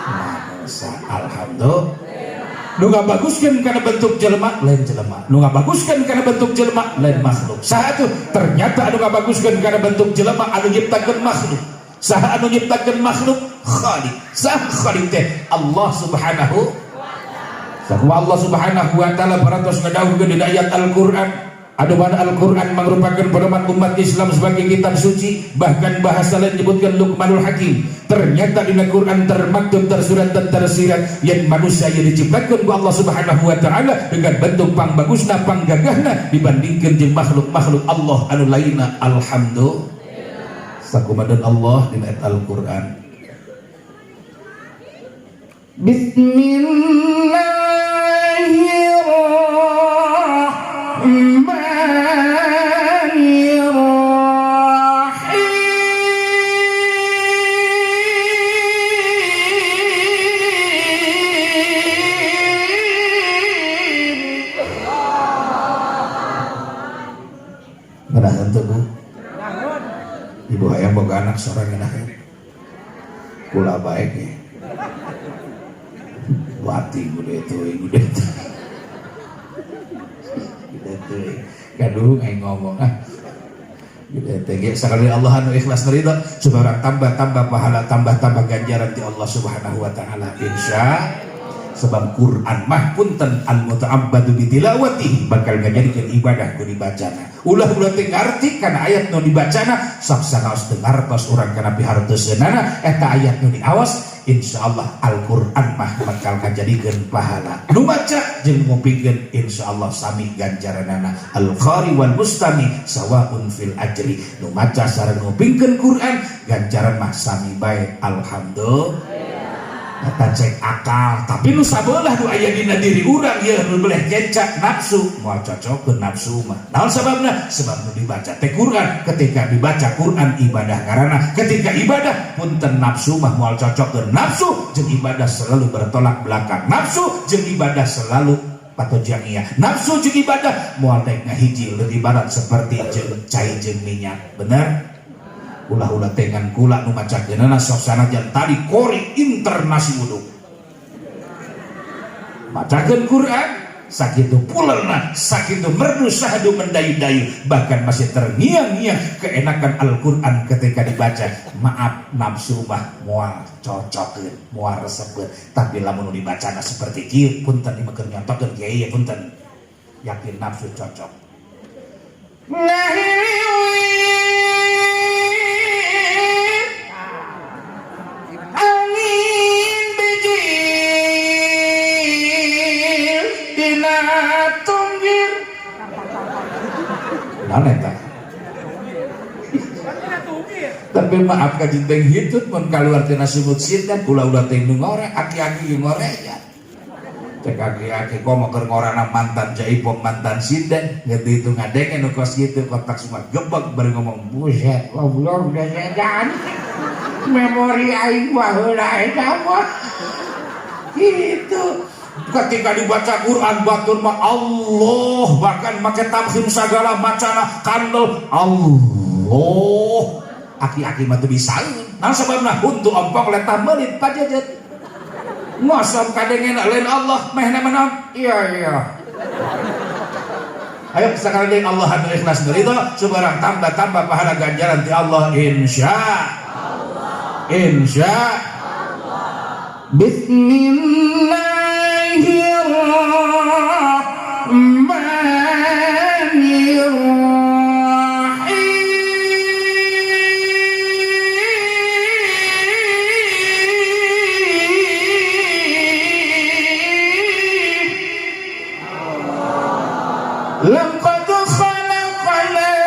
alhamdulillah nu ngabaguskeun kana bentuk jelema lain jelema nu ngabaguskeun kana bentuk jelema lain makhluk saha ternyata anu ngabaguskeun kana bentuk jelema anu nyiptakeun makhluk saha anu nyiptakeun makhluk khaliq saha khaliq teh Allah Subhanahu wa Allah Subhanahu wa taala parantos ngadawuhkeun dina ayat Al-Qur'an adu mana Al-Qur'an mangrupakeun pedoman umat Islam sebagai kitab suci bahkan bahasa lain menyebutkan Luqmanul Hakim ternyata dina Quran termaktub tersurat dan tersirat yang manusia yang diciptakeun ku Allah Subhanahu wa taala dengan bentuk pangbagusna panggagahna dibandingkeun jeung makhluk-makhluk Allah anu lainna alhamdulillah sakumadan Allah dina ayat Al-Qur'an Ngenahan tuh Bu, ibu hayang boga anak seorang ngenahan kula baik ya wati gede tuh kadung aing ngomong gede tuh sekali Allah anu ikhlas nerida supaya tambah pahala tambah ganjaran di Allah Subhanahu wa taala insya. Sebab Quran mah punten al muta'abbadu bitilawati bakal ngajadikeun ibadah ku dibacana. Ulah teh ngarti kana ayat nu dibacana sok sanaos teu ngartos urang kana piharteuseunana eta ayat nu diaos insyaallah Al-Qur'an mah bakal ngajadikeun pahala. Nu maca jeung ngupikeun insyaallah sami ganjaranana al-qari wal mustami sawaun fil ajri. Nu maca sareng ngupikeun Quran ganjaran mah sami bae alhamdulillah. Eta cek akal, tapi nu sabelah nu aya dina diri urang ieu nu boleh jencak nafsu, moal cocokkeun nafsu mah. Naon sababna? Sebab nu dibaca teh Quran, ketika dibaca Quran ibadah karana, ketika ibadah punten nafsu mah moal cocokkeun nafsu jeung ibadah selalu bertolak belakang. Nafsu jeung ibadah selalu patojangia. Nafsu jeung ibadah moal teh ngahiji leuwih ibarat seperti jeung cai jeung minyak. Bener? Ulah tengan kula nu macakeunana sok sanajan tadi kori internasional macakeun Quran sakitu puleuna sakitu merdu sahadu mendayu-dayu bahkan masih terngiang-ngiang keenakan Al-Qur'an ketika dibaca. Maaf nafsu mah moal cocokeun moal resepkeun tapi lamun dibacana seperti kieu punten dimakeun nyontokeun kieu punten yakin nafsu cocok. Angin bijil dina tunggir naon eta tapi maaf ka jinteng hitut mun kaluar tina sumut sinten kula ulah teh nu ngorek aki-aki ngorek ya cek aki-aki komo keur ngorana mantan jaipong mantan sinden ngerti itu ngadenge nu kos kitu kotak semua gebek bari ngomong buset goblok udah sedan memori aing mah heula eta mah gitu. Ketika dibaca Quran batur mah Allah bahkan make tamhim sagala macana kandel Allah aki-aki mah teu bisaeun naon sababna huntu ompong letah meulit pajejet ngosong kadengena lain Allah mehna menaon iya ayo sekali Allah anu ikhlas nerida subarang tambah pahala ganjaran ti Allah insya Allah. Bismillahirrahmanirrahim. Laqad khalaqnal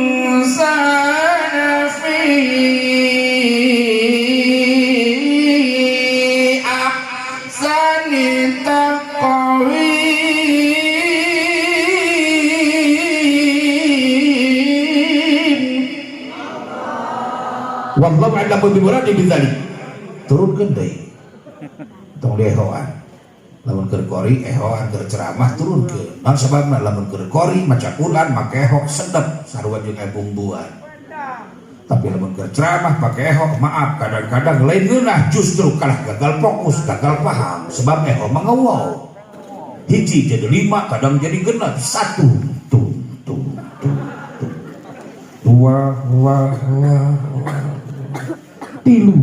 insana fi ahsani taqwim. Wallahu a'lamu bimuradi bidzalik. Turunkeun deui. Tong dehoan. Lamun keur kori ehoan keur ceramah turunkeun. Naon sababna lamun keur kori maca Quran make eho sedep sarua jeung bumbuan. Tapi lamun keur ceramah pakai eho maaf kadang-kadang lain geunah justru kalah gagal fokus, gagal paham sebab eho mangeuwau. Hiji jadi 5 kadang jadi genep 1 dua tilu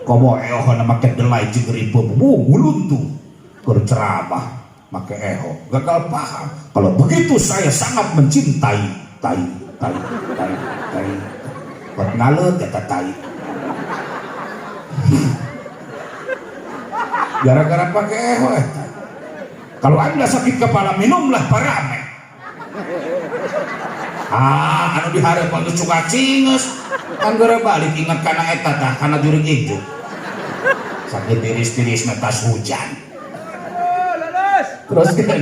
komo eho na make delai jeung ripeum nguluntu keur ceramah make eho gagal paham. Kalau begitu saya sangat mencintai tai buat ngalet eta tai gara-gara pakai eho eta. Kalau Anda sakit kepala minumlah parame anu dihareup anu cuka cingeus Anggara balik ingat kana eta tah kana jurig ijo. Sakit tiris-tiris netas hujan. Terus kan.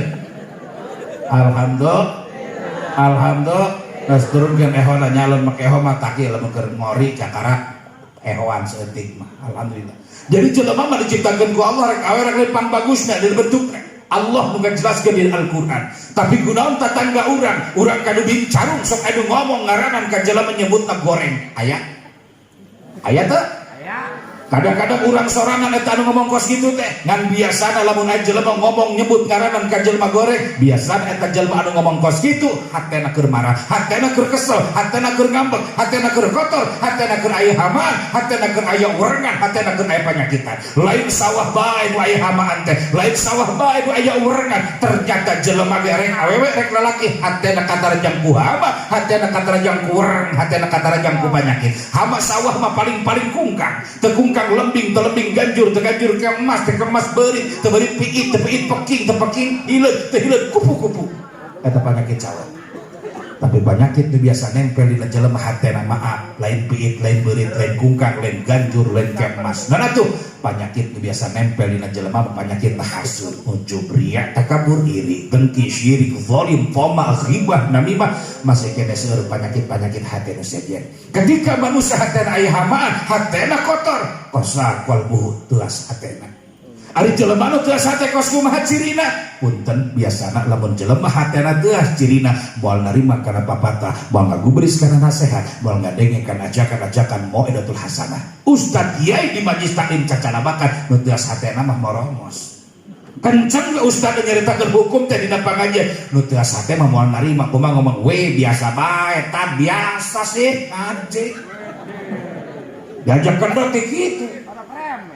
Alhamdulillah. Terus turun kan ehona nyalon make eho mah taki lamun keur ngori cakara ehoan seeutik mah. Alhamdulillah. Jadi jelema mah diciptakeun ku Allah rek awe rek lempang bagusna di bentuk Allah bukan jelaskan di Al-Quran. Tapi gunaon tetangga urang kanu bincarung sok anu ngomong ngaranan ka jelema menyebutna goreng. Aya teh? Kadang-kadang urang sorangan eta anu ngomong kos kitu teh ngan biasana lamun aya jelema ngomong nyebut ngaranan ka jelema goreng, biasana eta jelema anu ngomong kos kitu hatena keur marah, hatena keur kesel, hatena keur ngambek, hatena keur kotor, hatena keur aya hamaan, hatena keur aya urengan, hatena keur aya panyakitan. Lain sawah bae nu aya hamaan teh, lain sawah bae nu aya urengan. Ternyata jelema ge rek awewe rek lalaki hatena katarajang ku hama, hatena katarajang ku ureng, hatena katarajang ku panyakit. Hama sawah mah paling kungkang. Teu kang lembing telembing ganjur teganjur kemas tekemas beurit tebeurit piit tepiit peking hileud teh hileud kupu-kupu eta panyakit sawah. Tapi penyakit itu biasa nempel di jelema hatena maaf lain piit lain beurit lain kungkang lain ganjur lain kemas. Nah atuh penyakit itu biasa nempel di jelema penyakit hasud ujub riya takabur iri dengki syirik zalim foma ghibah namimah masih kena seueur penyakit hati nu sejen. Ketika manusia hatena aya hamaan hatena kotor kosa qalbuhu tuas hatena. Ari jelema nu teu hate kos kumaha cirina? Punten biasana lamun jelema hatena teu cirina moal narima kana papatah, moal ngagubris kana nasihat, moal ngadenge kana ajakan-ajakan mau'idatul hasanah. Ustad kiai di majlis taklim cacana bakat nu teu hatena mah morongos. Kenceng ustad nyaritakeun hukum teh dina pangajian nu teu hate mah moal narima kumaha ngomong we biasa bae tah biasa sih aje. Diajak kendor teh kitu.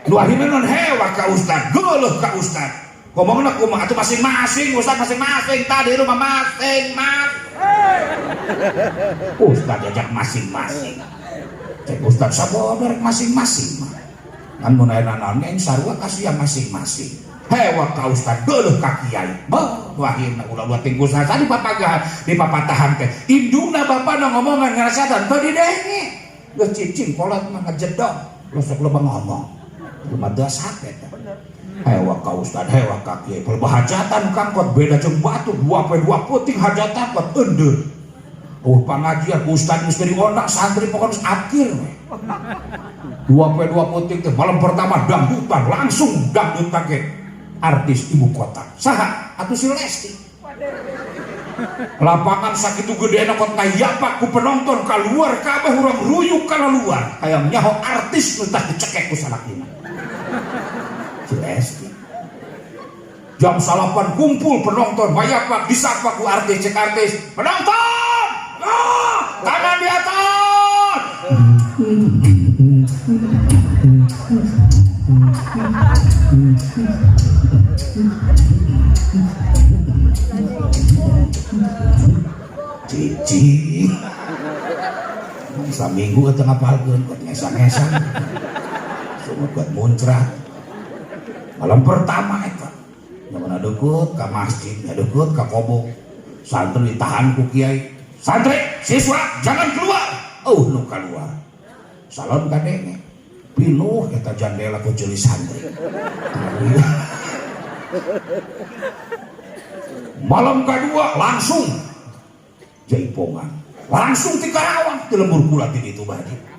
Nu akhirnya non hewa ka ustad, geuleuh ka ustad. Ngomongna kumaha atuh masing-masing, ustad masing-masing, tadi rumah masing-masing. Ustad ajak masing-masing. Cek ustad sabodor masing-masing mah. Kan mun aya naon eng sarua kasihan masing-masing. Hewa ka ustad, geuleuh ka kiai. Beuh, nu akhirna ulah buat tingku saha di papagahan, di papatahan teh. Indungna bapana ngomongan ngarasadan teu didenge. Geus cicing kolot mah ngajedog, losok loba ngomong. Rumah dasar eta. Hewa ka ustad, hewa ka kiai. Hajatan kangkot beda jeung batu, dua puting hajatan kot eundeuh. Pangajian ustad geus dari onak santri pokoknya akhir we. Dua puting teh malam pertama dangdutan langsung dangdut kaget. Artis ibu kota. Saha? Atuh si Lesti. Lapangan sakitu gedena kot ngayapak ku penonton kaluar kabeh urang ruyuk kana luar. Hayang nyaho artis nu tah dicekek ku salakina. Lesti. Jam 8 kumpul penonton bayapak disapa ku artis cek artis penonton tangan di atas cici saminggu atau ngapalkeun buat ngesan-ngesan semua buat muncrat. Malam pertama eta nyaman adukut ka masjid, adukut ka kobong. Santri ditahan ku kiai. Santri, siswa jangan keluar. Nu keluar. Salon kadenge. Pinuh eta jandela ku ceuli santri. Malam kedua langsung jaipongan. Langsung ti Karawang di lembur kula ti ditu badi.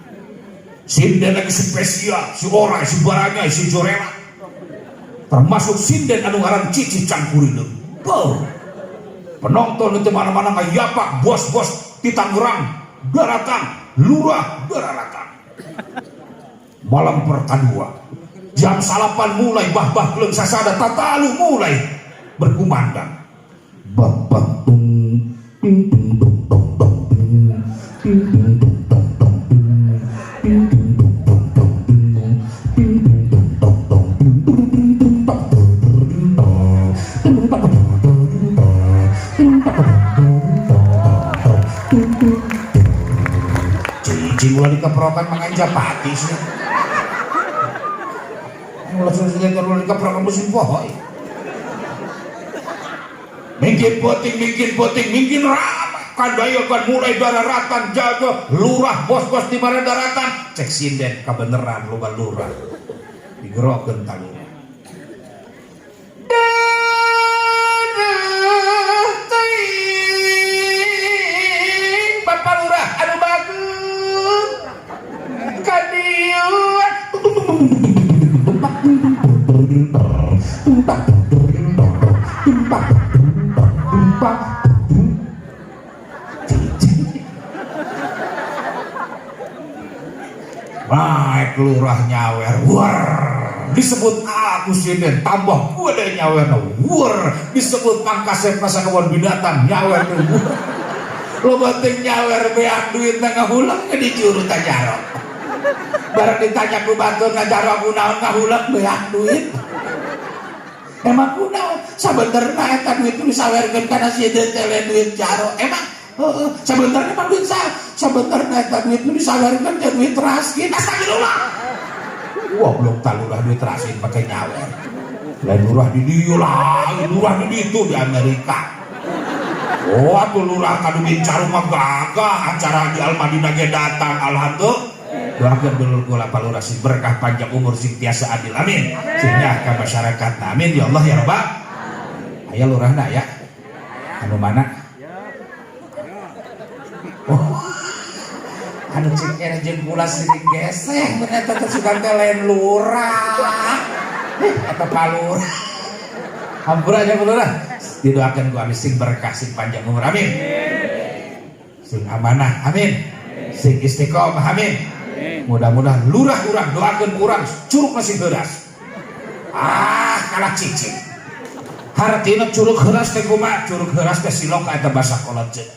Sinden lagi spesial, si Orai, si Baranya, si Jorela. Termasuk sinden anu ngaran Cici Cangkurileung. Penonton itu mana-mana ngayapak bos-bos di Tangerang, daratan, lurah, daratan. Malam pertama jam 8 mulai bah-bah belum sasada tatalu mulai berkumandang. Bang bang tung ting ting dong dong dong ting ting dong dong dong ting ting dong dong dong ting ting dong dong dong cicing ulah dikeprokan manganja patis nih. Ulah sudah dikeprokan musim pohoy. Mungkin poting, mungkin ramai. kandayakan mulai daratan jaga lurah bos-bos di mana daratan cek sinden kebeneran loba lurah digerokeun taluna Bapak lurah anu bagus kadieu baik lurah nyawer war disebut aku sinden tambah kuda nyawer war disebut pangkasep masa kebun binatang nyawer war lo penting nyawer beak duit tengah hulang ke dicurut ajarok barang ditanya ku batur ngajarok kunaon ngahulang beak duit emang kunaon sabenerna eta duit itu disawerkeun kana si tele duit jarok emang sebenarnya emang duit sebenarnya eta duit itu disawerkeun ke duit raskin astagfirullah wah belum talurah duit raskin pakai nyawer lain lurah di dieu lain lurah di ditu di Amerika oh atuh lurah kanu bincaru mah gagah acara di Al-Madinah ge datang alhamdulillah doakeun dulur kula palurah sing berkah panjang umur sing tiasa adil amin sing ka masyarakat amin ya Allah ya Rabbal aya lurahna ya anu mana oh anu cing era jeung kula sering geseh bener teh sugan teh lain lurah eta palurah hampura aja palurah didoakeun ku abdi sing berkah sing panjang umur amin sing amanah amin sing istiqomah amin mudah-mudahan lurah urang doakeun urang curug masih heuras kalah cicing hartina curug heuras teh kumaha curug heuras teh silok eta basa kolot ceuk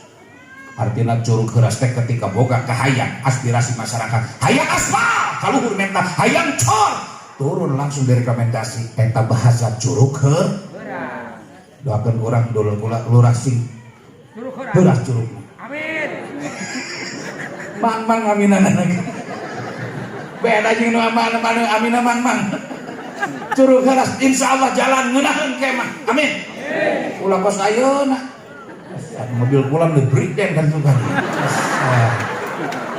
artina curug heuras teh ketika boga kahayang aspirasi masyarakat hayang aspal kaluhur menta hayang cor turun langsung direkomendasi eta bahasa curug heuras doakeun urang dulur kula lurah sing heuras curug amin mang aminanana beda jeung nu amina mang curug heuras insyaallah jalan ngeunaheun kemah amin ulah kos ayeuna mobil kula nu brigden kan suka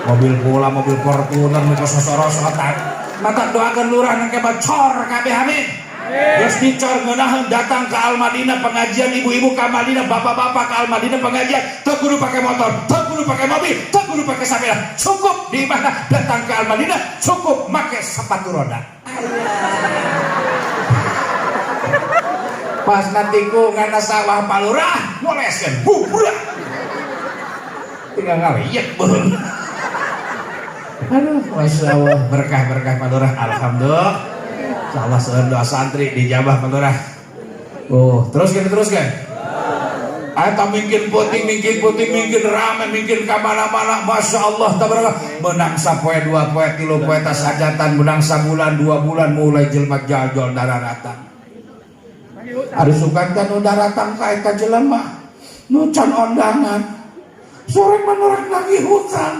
mobil kula mobil Fortuner nu kososorosotan mata doakeun lurah nang kemah cor kabeh amin geus dicor ngeunaheun datang ke Al-Madinah pengajian ibu-ibu ka Madinah bapak-bapak ke Al-Madinah pengajian teu kudu pakai motor teu kudu pakai mobil teu kudu pakai sepeda cukup di mana datang ke Al-Madinah cukup make sepatu roda pas nanti ku ngana sawah palurah ngoleskeun bubrak tinggal ngaliek beun aduh masya Allah berkah-berkah palurah alhamdulillah insyaallah seueur doa santri dijabah palurah teruskan eta mungkin puting mungkin rame mungkin kamana-mana masya Allah tabarakallah menang sapoe 2 poe 3 poe tas hajatan menang sabulan 2 bulan mulai jelema jajol dararatan ada sukantan nu daratang ka eta jelema nu can ondangan sore menurut lagi hutang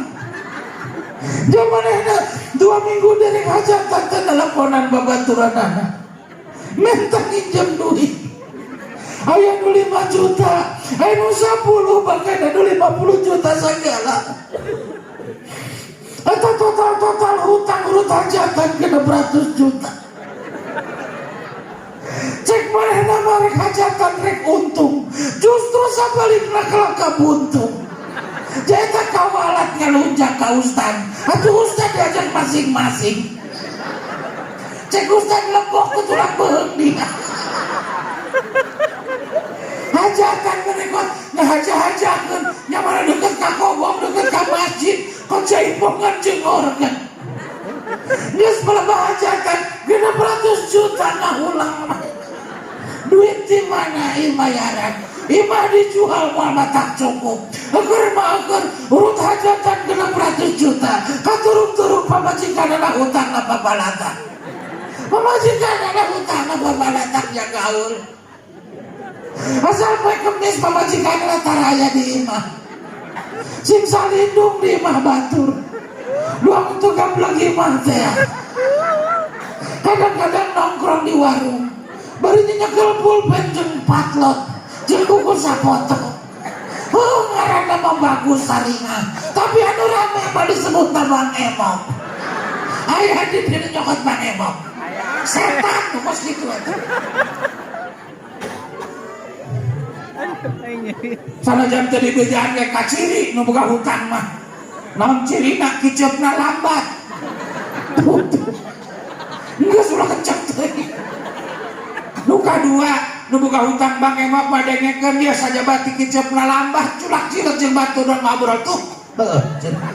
jamanehna 2 minggu dari hajatan teh teleponan babaturanana minta pinjam duit aya nu 5 juta aya nu 10 bahkan nu 50 juta segala eta total hutang urut hajatan kena 100 juta cek manehna marek hajatan rek untung justru sabalikna kelaka buntung jeta kawalat ngalunjak ka ustad atuh ustad diajak masing-masing cek ustad lebok ku tulang beheung dina hajatan merekot ngahaja-hajakeun nyamana deket ka kobong deket ka masjid kok jaipongan jeung organ geus balaba hajatan 600 juta ngahulang duit di mana imayaran imah dijual mah tak cukup agar urut hajatan 600 juta katurung-turung pamajikanana hutang na babalatan pamajikanana hutang na babalatan ya gaul asal poe kemis pamajikanana taraya di imah sing salindung di imah batur luang untuk gableng imah teh kadang-kadang nongkrong di warung bari nyekel pulpen jeung patlot jeung kuku sapoto ngaranna mah bagus saringan tapi anu rame mah disebut Bang Emok. Aya di dieu nyokot Bang Emok setan tuh kos gitu eta. Sanajan teu dibejaan ge ka ciri nu boga hutang mah naon cirina kiceupna lambat. Geus ulah kenceng teuing. Nu kadua nu boga hutang Bang Emok mah dengekeun dia saja batik kiceupna lambat culak cileut jeung batu dan ngobrol tuh. Heueuh cenah.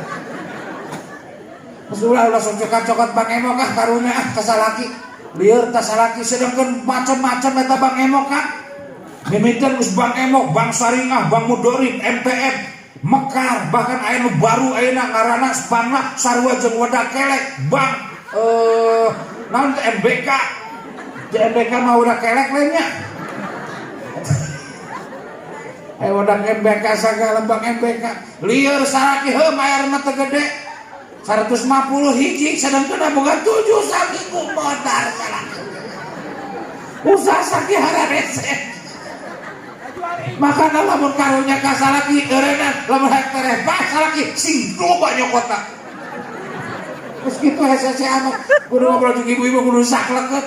Ulah sok cokot Bang Emok ah karunya ah kasalaki. Lieur tasalaki sedengkeun macam-macam eta Bang Emok kan. Mimiten geus Bang Emok, Bang Saringah, Bang Mudorib, MTM, Mekar, bahkan aya nu baru ayeuna ngaranna Spana sarua jeung wadah kelek, Bang naon MBK. Di MBK mah udah kelek lainnya. Wadah MBK sagala Bang MBK. Lieur saraki heum aya mah teu gede. 150 hiji sedangkeun boga 7 saminggu modal saraki. Usaha sakihara resep. Makanya lamun karunya kasalaki eureunna lamun hektareh basalaki sing loba nyokotna. Terus kitu hese anu kudu ngobrol jeung ibu-ibu kudu sakleket.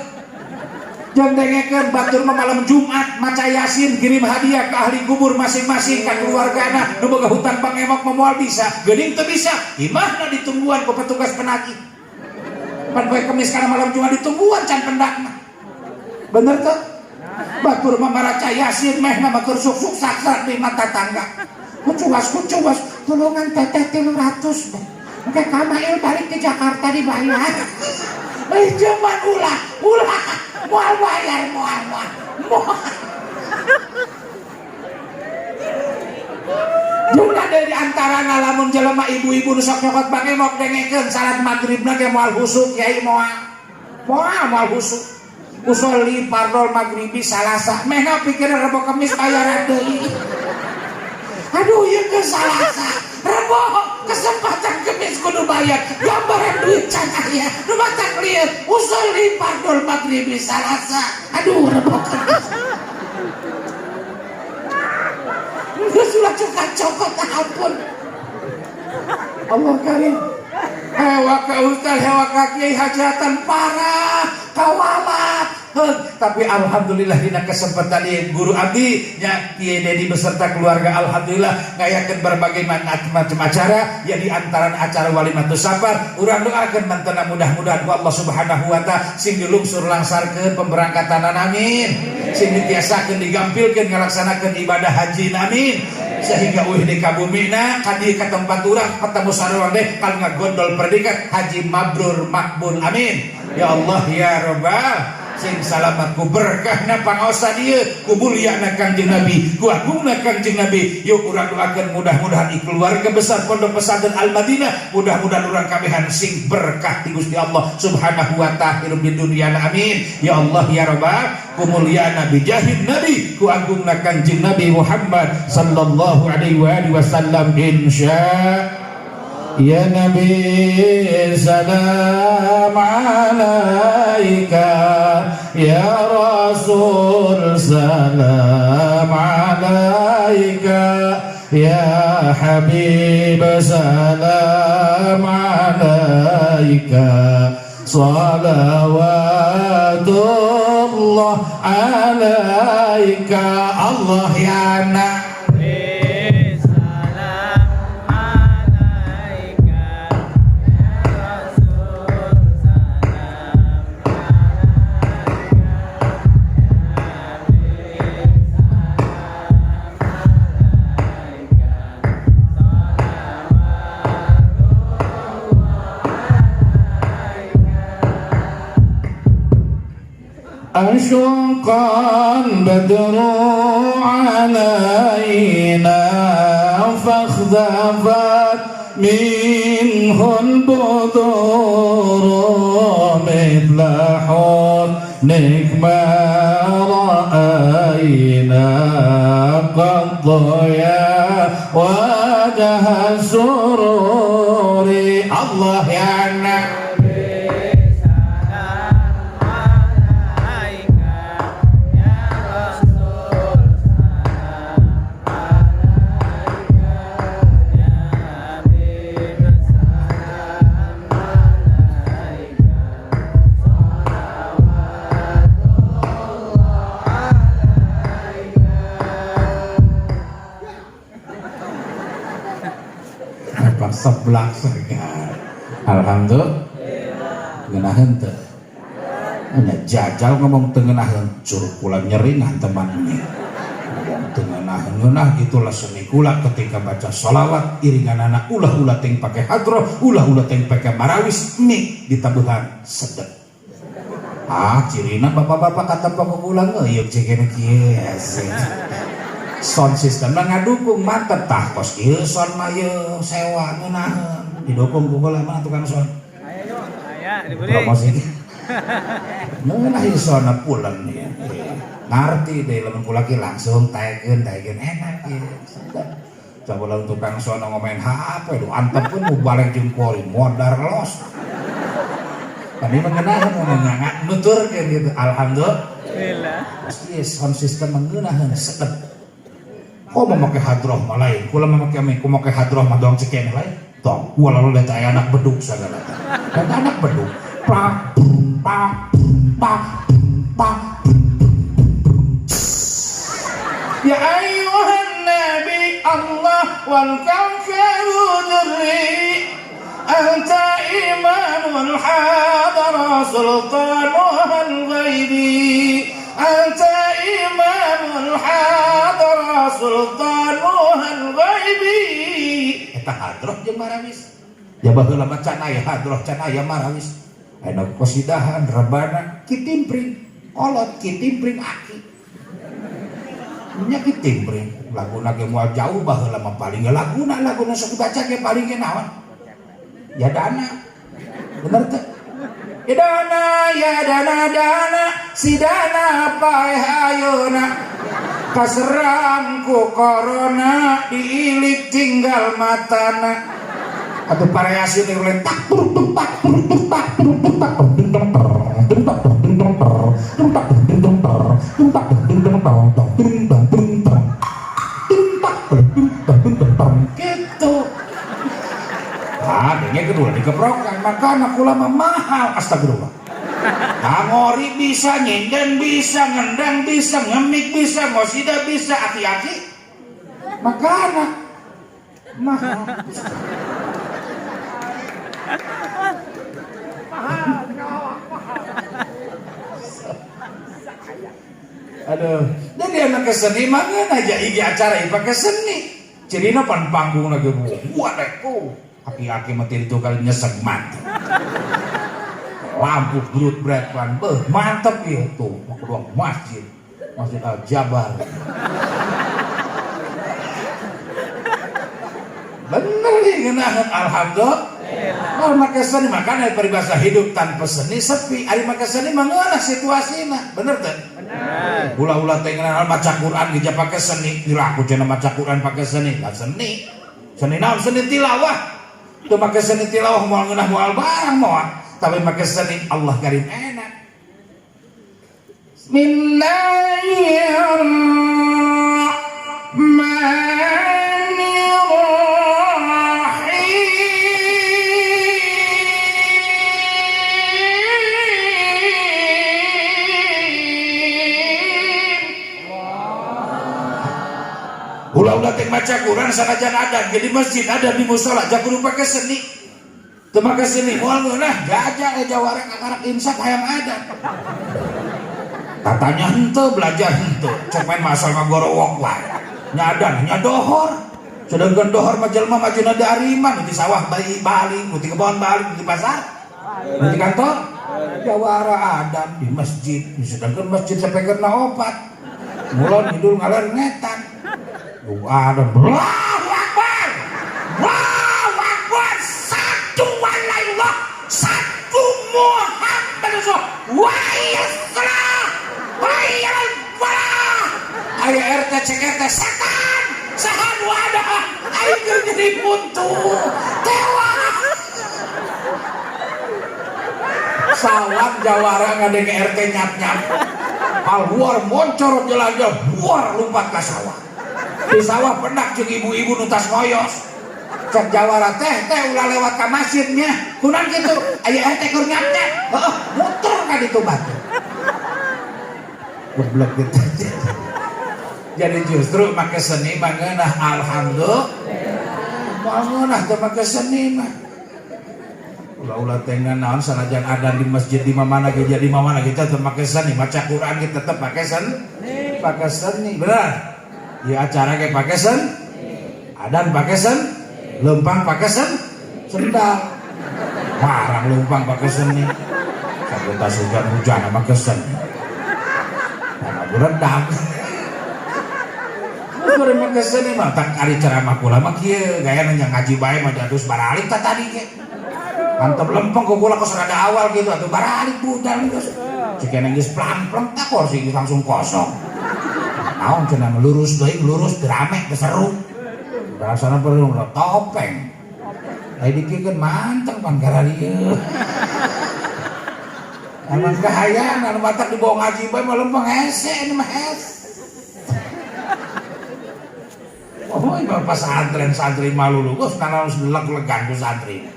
Jangan dengekeun batur mah malam Jumat maca Yasin kirim hadiah ke ahli kubur masing-masing ka keluargana nu boga hutang Bang Emok moal bisa geuning teu bisa imahna ditungguan ku petugas penagih. Pan poe Kemis kana malam Jumat ditungguan can pendakna. Bener teu? Batur mah maraca Yasin meh na batur suk-suk sakrat di mata tangga. Kucuas tulungan teteh 300 deh. Engke Kamail balik ke Jakarta dibayar. Jaman ulah moal bayar moal. Juga dari antara lamun jelema ibu-ibu nu sok nyokot Bang Emok dengekeun salat magribna ge moal husuk Kiai moal husuk. Usolli fardol magribi salasa mehna pikiran Rebo Kemis bayaran deui. Aduh ieu ke salasa Rebo kesempatan Kemis kudu bayar gambaran duit can aya nu batak lieur usolli fardol magribi salasa. Aduh Rebo Kemis geus ulah cokot ampun Allah karim. Hewa ka ustaz, hewa ka kiai hajatan parah, kawalat. Tapi alhamdulillah dina kesempatan ieu guru abdi nya Kiai Dedi beserta keluarga alhamdulillah ngayakeun berbagai macam acara ya di antaran acara walimatus safar urang doakeun mantena mudah-mudahan ku Allah Subhanahu wa taala sing dilungsur langsarkeun pemberangkatan amin, sing ditiasakeun digampilkeun ngalaksanakeun ibadah haji amin, sehingga uih di kabumina kadi ka tempat urang ketemu sarua deh kal ngagondol predikat haji mabrur makbul amin. Ya Allah ya Rabbal sing salamat ku berkahna pangaosan ieu ku mulyana Kangjeng Nabi ku agungna Kangjeng Nabi yuk urang doakeun mudah-mudahan keluarga besar Pondok Pesantren Al Madinah mudah-mudahan urang kabehan sing berkah ti Gusti Allah Subhanahu wa taala di dunia amin. Ya Allah ya Rabbal ku mulyana bi jahid Nabi ku agungna Kangjeng Nabi Muhammad sallallahu alaihi wasallam insya Ya Nabi salam alaika Ya Rasul salam alaika Ya Habib salam alaika Salawatullah alaika Allah ya Nabi أشق البدر علينا فاخذفت منه البدور مثل حسنك ما رأينا قد ضيا وجه السرور الله يا نبي mah seblak segar. Alhamdulillah. Ngeunaheun teu. Nya jajal ngomong teu ngeunaheun curug kula nyeringan teman ini. Ngeunah itulah seni kula ketika baca sholawat iringan anak ulah-ulah ting pakai hadroh, ulah-ulah ting pakai marawis mik ditabuhan sedep. Cirina bapak-bapak kata pokok kula ngeuyeuk cekeun kieu asik. Sound system ngadukung mantep tah kos ieu sound mah ieu sewa ngeunaheun didukung ku kula mah tukang sound. Aya dibeli. Promosi. Ngeunah ieu sound pulen ya. Ngerti deh lamun kula ki langsung taekeun enak ya. Coba lamun tukang sono ngomain HP lu antep pun mau balik jeung pori modar los. Tadi mengenahan ngomongnya nuturkeun gitu. Alhamdulillah. Pasti sound system mengenahan sedep. Kok mau make hadroh mah lain. Kula mah make hadroh mah dong cekeun lain. Tong kula lalu lihat aya anak beduk sagala. Dan anak beduk pak pak pak pak. Ya ayuhan nabi Allah wal kawkabu durri anta imanul hadara sultanul ghaibi anta imanul hadara sultanul ghaibi. Eta hadroh jeung marawis ya baheula mah can aya hadroh can aya marawis aya qasidahan rebana kitimpring kolot kitimpring aki nya kitimpring laguna ge moal jauh baheula mah paling laguna sok dibaca ge paling naon ya dana bener teh ya dana si dana pae ayeuna kaserang ku corona diilik tinggal matana atuh pareasi teh letak gitu. Adanya kedua dikeprokan maka anak ulama mahal astagfirullah. Ngori bisa, nyinden bisa, ngendang bisa, ngemik bisa, ngosida bisa, aki-aki. Maka anak mahal. Aduh, jadi anak seni mangan aja ini acara ini pakai seni. Jadi pan panggung lagi buat aku. Aki-aki mati itu kali nyesek mati. Lampu brut berat pan, mantep ya tuh. Mau kedua masjid Al Jabar. Bener nih ngenahan alhamdulillah. Kalau make seni makanya peribahasa hidup tanpa seni sepi. Ari make seni mangeunah situasina, bener teh? Bener. Ulah-ulah teh ngeunah maca Quran geus pake seni, dilaku cenah maca Quran pake seni, lah seni. Seni naon? Seni tilawah. Teu make seni tilawah moal ngeunah moal barang moal, tapi make seni Allah karim enak. Bismillahirrahmanirrahim. Ulah-ulah teh maca Quran sanajan ada di masjid ada di musola jago pakai seni teu make seni moal ngeunah jajak jawara kakarak imsak hayang ada katanya henteu belajar henteu cek main masal ngagorowok wae nyadan nya dohor sedangkan dohor mah jelema majuna dariman di sawah baling di kebon baling di pasar di kantor jawara adam di masjid sedangkan masjid sapekeurna opat mulon hidul ngaler ngetan ada Allahu Akbar, satu walallah, satu Muhammad Rasul, wa'iyassalah, wa'iyalfalah. Ayo RT CRT setan, sahan wadah, ayo jadi buntu, tewas. Salam jawara ngadeng RT nyap-nyap, alwar moncor jelajah, buar lompat ke sawah. Di sawah pendak jeung ibu-ibu nutas ngoyos cek jawara teh ulah lewat ka masjidnya kunaon kitu aya teh keur nyapnya heeh muter ka ditu batu goblok gitu. Jadi justru make seni mangeunah alhamdulillah Bangun ah teu make seni mah. Ulah-ulah tengah naon sanajan adan di masjid di mana ge jadi mana kita teu make seni, maca Quran kita tetep make seni. Pakai seni, benar? Di acara ge pake seni. Adan pake seni. Lempang pake seni. Sendal. Marang lempang pake seni. Sabetas hujan-hujan pake seni. Karena beredam. Kurang pake seni mah tak ari ceramah kula mah kieu gaya nanya ngaji bae mah jadus baralik ta tadi ge. Mantep lempeng ku kula kos rada awal gitu atuh baralik budal geus. Cikeun geus plang-plang tak kursi langsung kosong. Naon cenah lurus deui lurus rame teu seru. Rasana perlu topeng. Ai dipikeun manteng pan kararieu. Emang kahayang anu matak dibawa ngaji bae mah lempeng hese ini mah hese. Oh, ini pesantren santri malu geus nanaon leg-legan ku santri.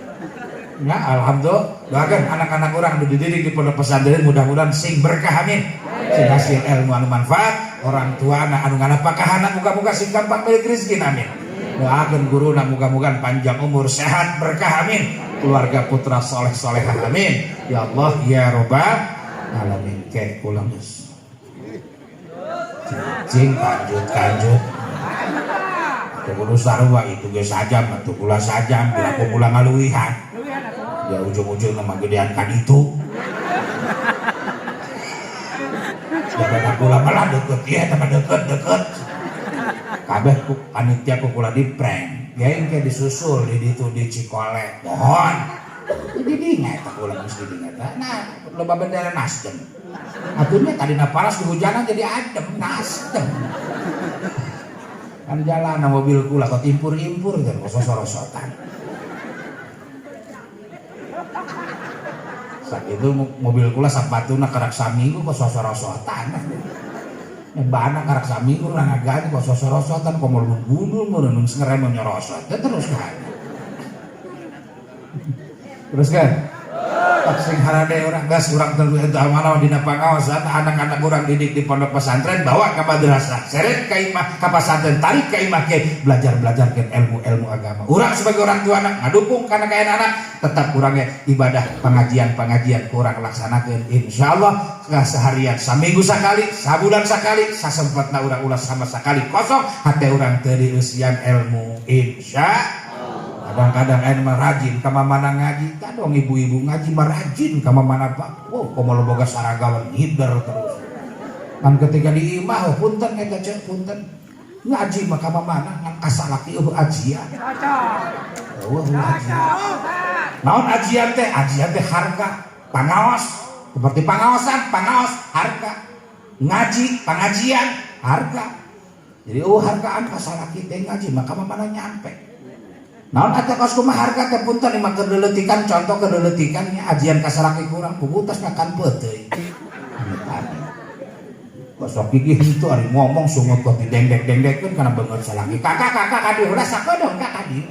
Ya, alhamdulillah. Doakeun anak-anak urang nu dididik di pondok pesantren mudah-mudahan sing berkah amin. Sing hasil ilmu anu manfaat, orang tua anak anu nganapakahana muga-muga sing gampang milik rezeki amin. Doakeun guruna muga-muga panjang umur sehat berkah amin. Keluarga putra soleh-solehah amin. Ya Allah ya Rabbal alamin. Ke ulang geus. Cing kanjut. Kudu sarua itu ge sajam atuh kula sajam bila kula ngaluwihan. Ya ujung-ujungna mah gedean ka ditu. Jaga kula malah deket ya teman deket. Kabeh ku panitia ku kula di prank. Ya engke disusul di ditu di Cikole. Mohon. Di dinget kula geus di dinget. Nah, loba bendera Nasdem. Atunya tadina paras dihujanan jadi adem Nasdem. Kan jalan mobil kula kok impur-impur dan kok sosor-sosotan. Saat itu mobil kula sapatuna kerak saminggu kok sosor-sosotan. Bana kerak saminggu urang agani kok sosor-sosotan kok mau bunuh mun ngerem nyorosot. Terus kan. Terus kan. Sing harade urang gas urang teu amanah dina pangaosan anak-anak urang didik di pondok pesantren bawa ka madrasah seret ka imah ka pesantren tarik ka imah ke belajar ke ilmu agama. Urang sebagai orang tua anak ngadukung kana kaen anak tetap urangnya ibadah pengajian urang laksanakeun insyaallah seharian saminggu sakali sabulan sakali sasempatna urang ulah sama sakali kosong hate urang teu dieusian ilmu insyaallah. Kadang-kadang aing mah rajin ka mana ngaji, tah dong ibu-ibu ngaji mah rajin ka mana Pak. Wow, komo boga saragawan hider terus. Kan ketika di imah punten eta cek punten. Ngaji mah ka mana ngan kasalaki ajian. Ajian. Naon ajian teh? Ajian teh harga, pangaos. Seperti pangaosan, harga. Ngaji, pengajian, harga. Jadi hargaan kasalaki teh ngaji mah ka mana nyampe. Naon atuh kos kumaha harga teh punten imah keur deuletikan contoh keur deuletikan nya ajian kasalaki kurang pugutas makan peuteuy. Kosok gigih itu ari ngomong sungut kok didengdek-dengdekkeun kana beungeut salaki. Kakak kadi udah sakodong kakak di.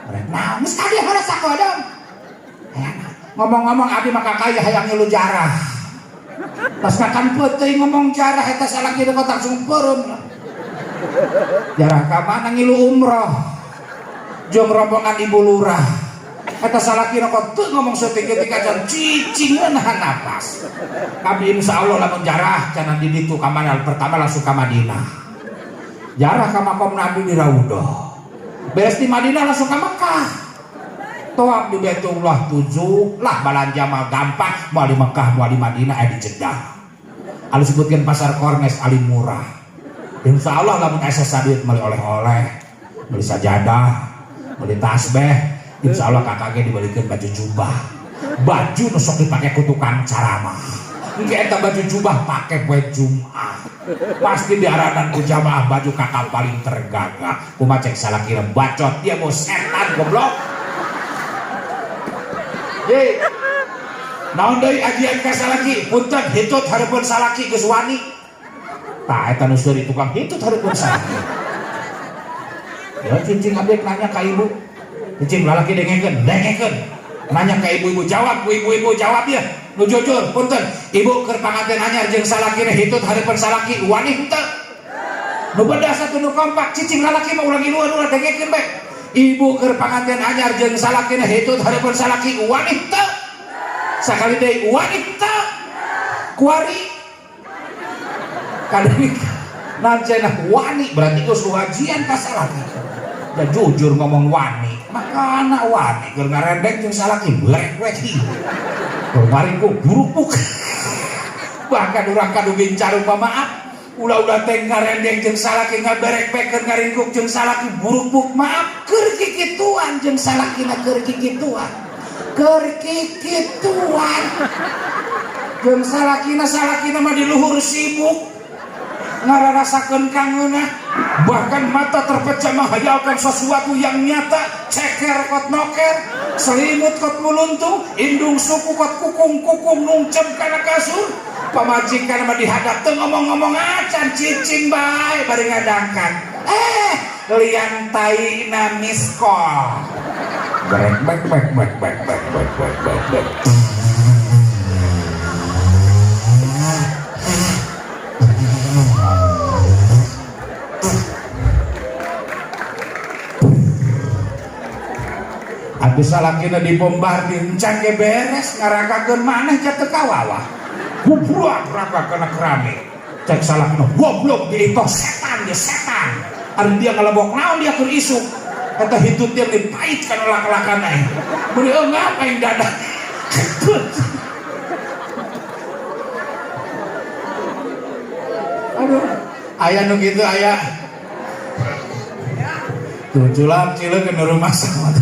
Arek naon geus kadi udah sakodong. Ngomong-ngomong abi mah kakak hayang ngilu jarah. Pas makan peuteuy ngomong jarah eta salaki teh kotak sumpeurun. Jarah ka mana ngilu umroh. Jom rombongan ibu lurah eta salaki kok teu ngomong setik-tik aja cicing nahan napas kami insyaallah lamun jarah cenah di ditu ka mana pertama langsung ka Madinah jarah ka makom Nabi di Raudhah beres di Madinah langsung ka Mekah toab di Baitullah 7 lah balanja mah gampang mau di Mekah mau di Madinah di Jeddah anu sebutkeun pasar Kornes ali murah insyaallah lamun asa sadit meuli oleh-oleh meuli sajadah beli tasbih, insya Allah kakaknya dibalikin baju jubah, baju nusok dipakai kutukan caramah, nggak eta baju jubah pakai buat Jumat, pasti diaranan ku jamaah baju kakak paling tergagah, ku macek salah kira bacot dia mau setan goblok, ye, naon deui ajian ka salaki, punten hitut hareupeun salaki geus wani, tah eta nu seuri tukang hitut hareupeun salaki. Ya cicing abdi nanya ke ibu, cicing lalaki dengekeun, nanya ke ibu-ibu jawab, ibu-ibu jawab ya, nu jujur, punten, ibu keur panganten anyar jeung salaki teh hitut hareupeun salaki wani henteu. Nu bedas atuh nu kompak, cicing lalaki mah ulah ngiluan ulah dengekeun bae. ibu keur panganten anyar jeung salakina hitut hareupeun salaki wanita sakali deui wanita kuari kadang nancena wani berarti geus wajian ka salaki dan jujur ngomong wani makana wani keur ngarendek jeung salaki berek we kemarin ku buruk bahkan urang kadu gincar maaf ulah-ulah teh ngarendeng jeung salaki ngaberek-bekeun ngaringkuk jeung salaki buruk-buruk maaf keur kikituan jeung salakina keur kikituan jeung salakina mah di luhur sibuk ngararasakeun kangeuna bahkan mata terpecah menghayalkan sesuatu yang nyata ceker kot noker selimut kot muluntung indung suku kot kukung nungcem kana kasur pamajikan mah dihadap teu ngomong-ngomong acan cicing bae bari ngadangkan lian taina miskol bek abis salakina dibombardir encan ge beres ngaragakeun maneh ca teu kawawa gubrak ragakeun keramik cek salakina goblok di itu setan ge setan ari dia ngalebok naon dia keur isuk eta hitut dia dipait kana lak-lakan aing beri eungap aing dadak aduh aya nu kitu aya tuh culam cileuk ke rumah sama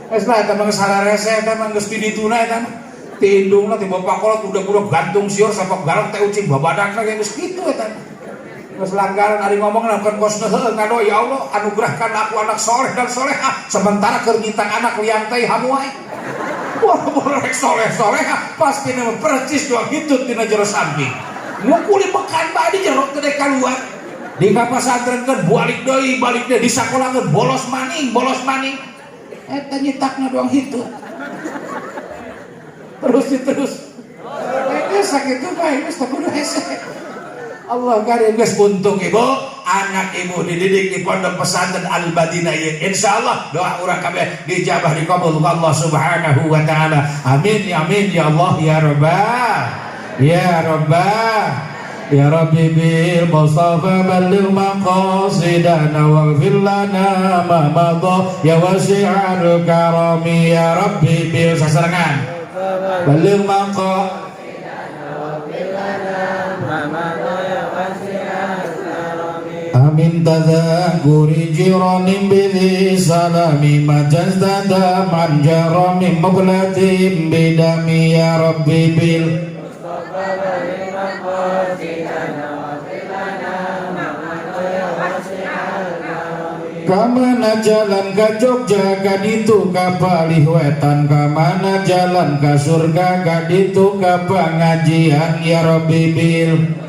es lah, teman sararese, teman geus dituna, teman ti indungna ti bapak kolot udah gantung siur sampai garang teh ucing babadakna ge geus kitu eta. Geus langgaran ari ngomong lakukan kosna heuh ngado ya Allah anugerahkan aku anak soleh dan solehah sementara keur ngitang anak liang teh hamu wae. Wah, boleh soleh-solehah pasti nama percis doang hitut dina jero samping. Ngukuli bekan bae di jero teh kaluar. Di kapasantren kan balik deui di sakolakeun bolos maning. Eta nyitakna doang hitut. Terus. Sakit itu baik, geus kudu hese. Allah garing geus untung ibu, anak ibu dididik di pondok pesantren Al-Madinah ieu. Insyaallah doa urang kabeh dijabah dikabul Allah Subhanahu wa taala. Amin ya Allah ya Rabbah. Ya Rabbah. Ya Rabbi bil Mustafa balligh maqasidana waghfir lana ma madha ya wasi'al karami ya Rabbi bil sasarangan balligh maqasidana waghfir lana ma madha ya wasi'al karami amin tadhakuri jiranin bidhi salami majazdada man jarami mablatim bidami ya Rabbi bil Mustafa balligh kamana jalan ka Jogja kaditu ka Palihwetan kamana jalan ka surga kaditu ka pengajian ya Rabbi bil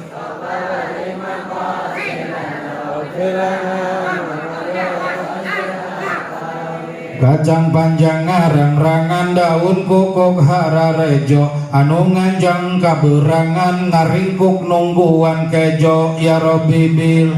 kacang panjang ngarang-rangan daun kukuk hararejo anu nganjang kaberangan ngaringkuk nungguan kejo ya Rabbi bil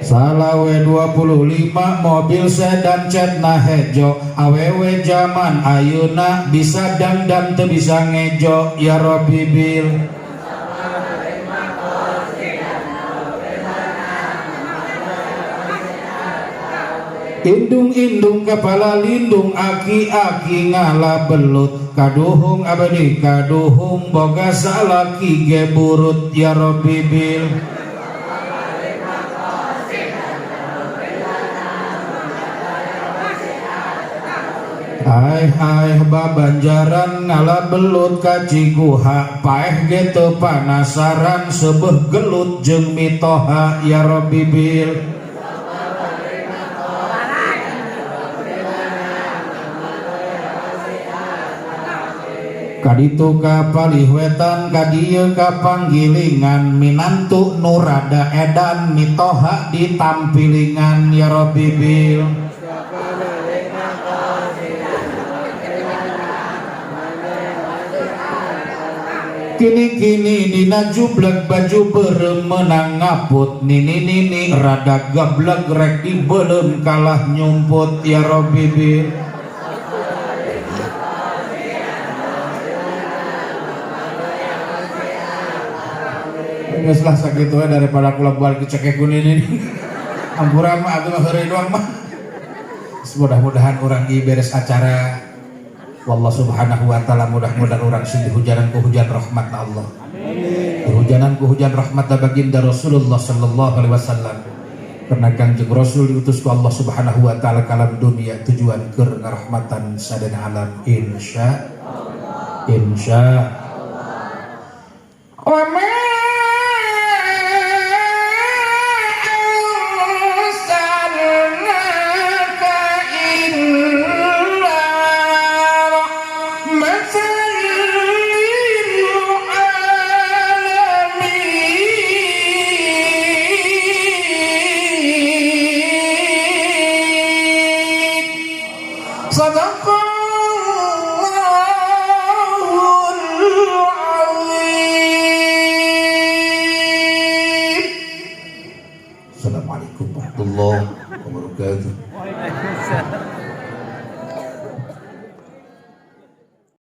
Salawe 25 mobil sedan cetna hejo awewe zaman ayeuna bisa dandan teu bisa ngejo ya Rabbi bil indung kepala lindung aki-aki ngala belut kaduhung abadi kaduhung boga salaki ge burut ya Rabbi bil Hai babanjaran ngala belut ka Ciguha paeh ge teu panasaran sebeuh gelut jeung mitoha ya Rabbi bil kaditu ka Palihwetan kadieu ka Panggilingan minantu nu rada edan mitoha ditampilingan ya Rabbi bil Kini-kini dina jublek baju beremenang ngaput nini rada gablek rek dibelem kalah nyumput ya Rabbi bi ngeslah sakit we daripada kula balik cekek nini ampura mah atuh heureuy doang mah mudah-mudahan orang beres acara wallah subhanahu wa ta'ala mudah-mudahan orang sing dihujanan ku hujan rahmat Allah hujanan ku hujan rahmat baginda Rasulullah sallallahu alaihi wasallam karena Kangjeng Rasul diutus ku Allah subhanahu wa ta'ala kalam dunia tujuan keur ngarahmatan sadana alam insya wa ma Assalamualaikum warahmatullahi wabarakatuh.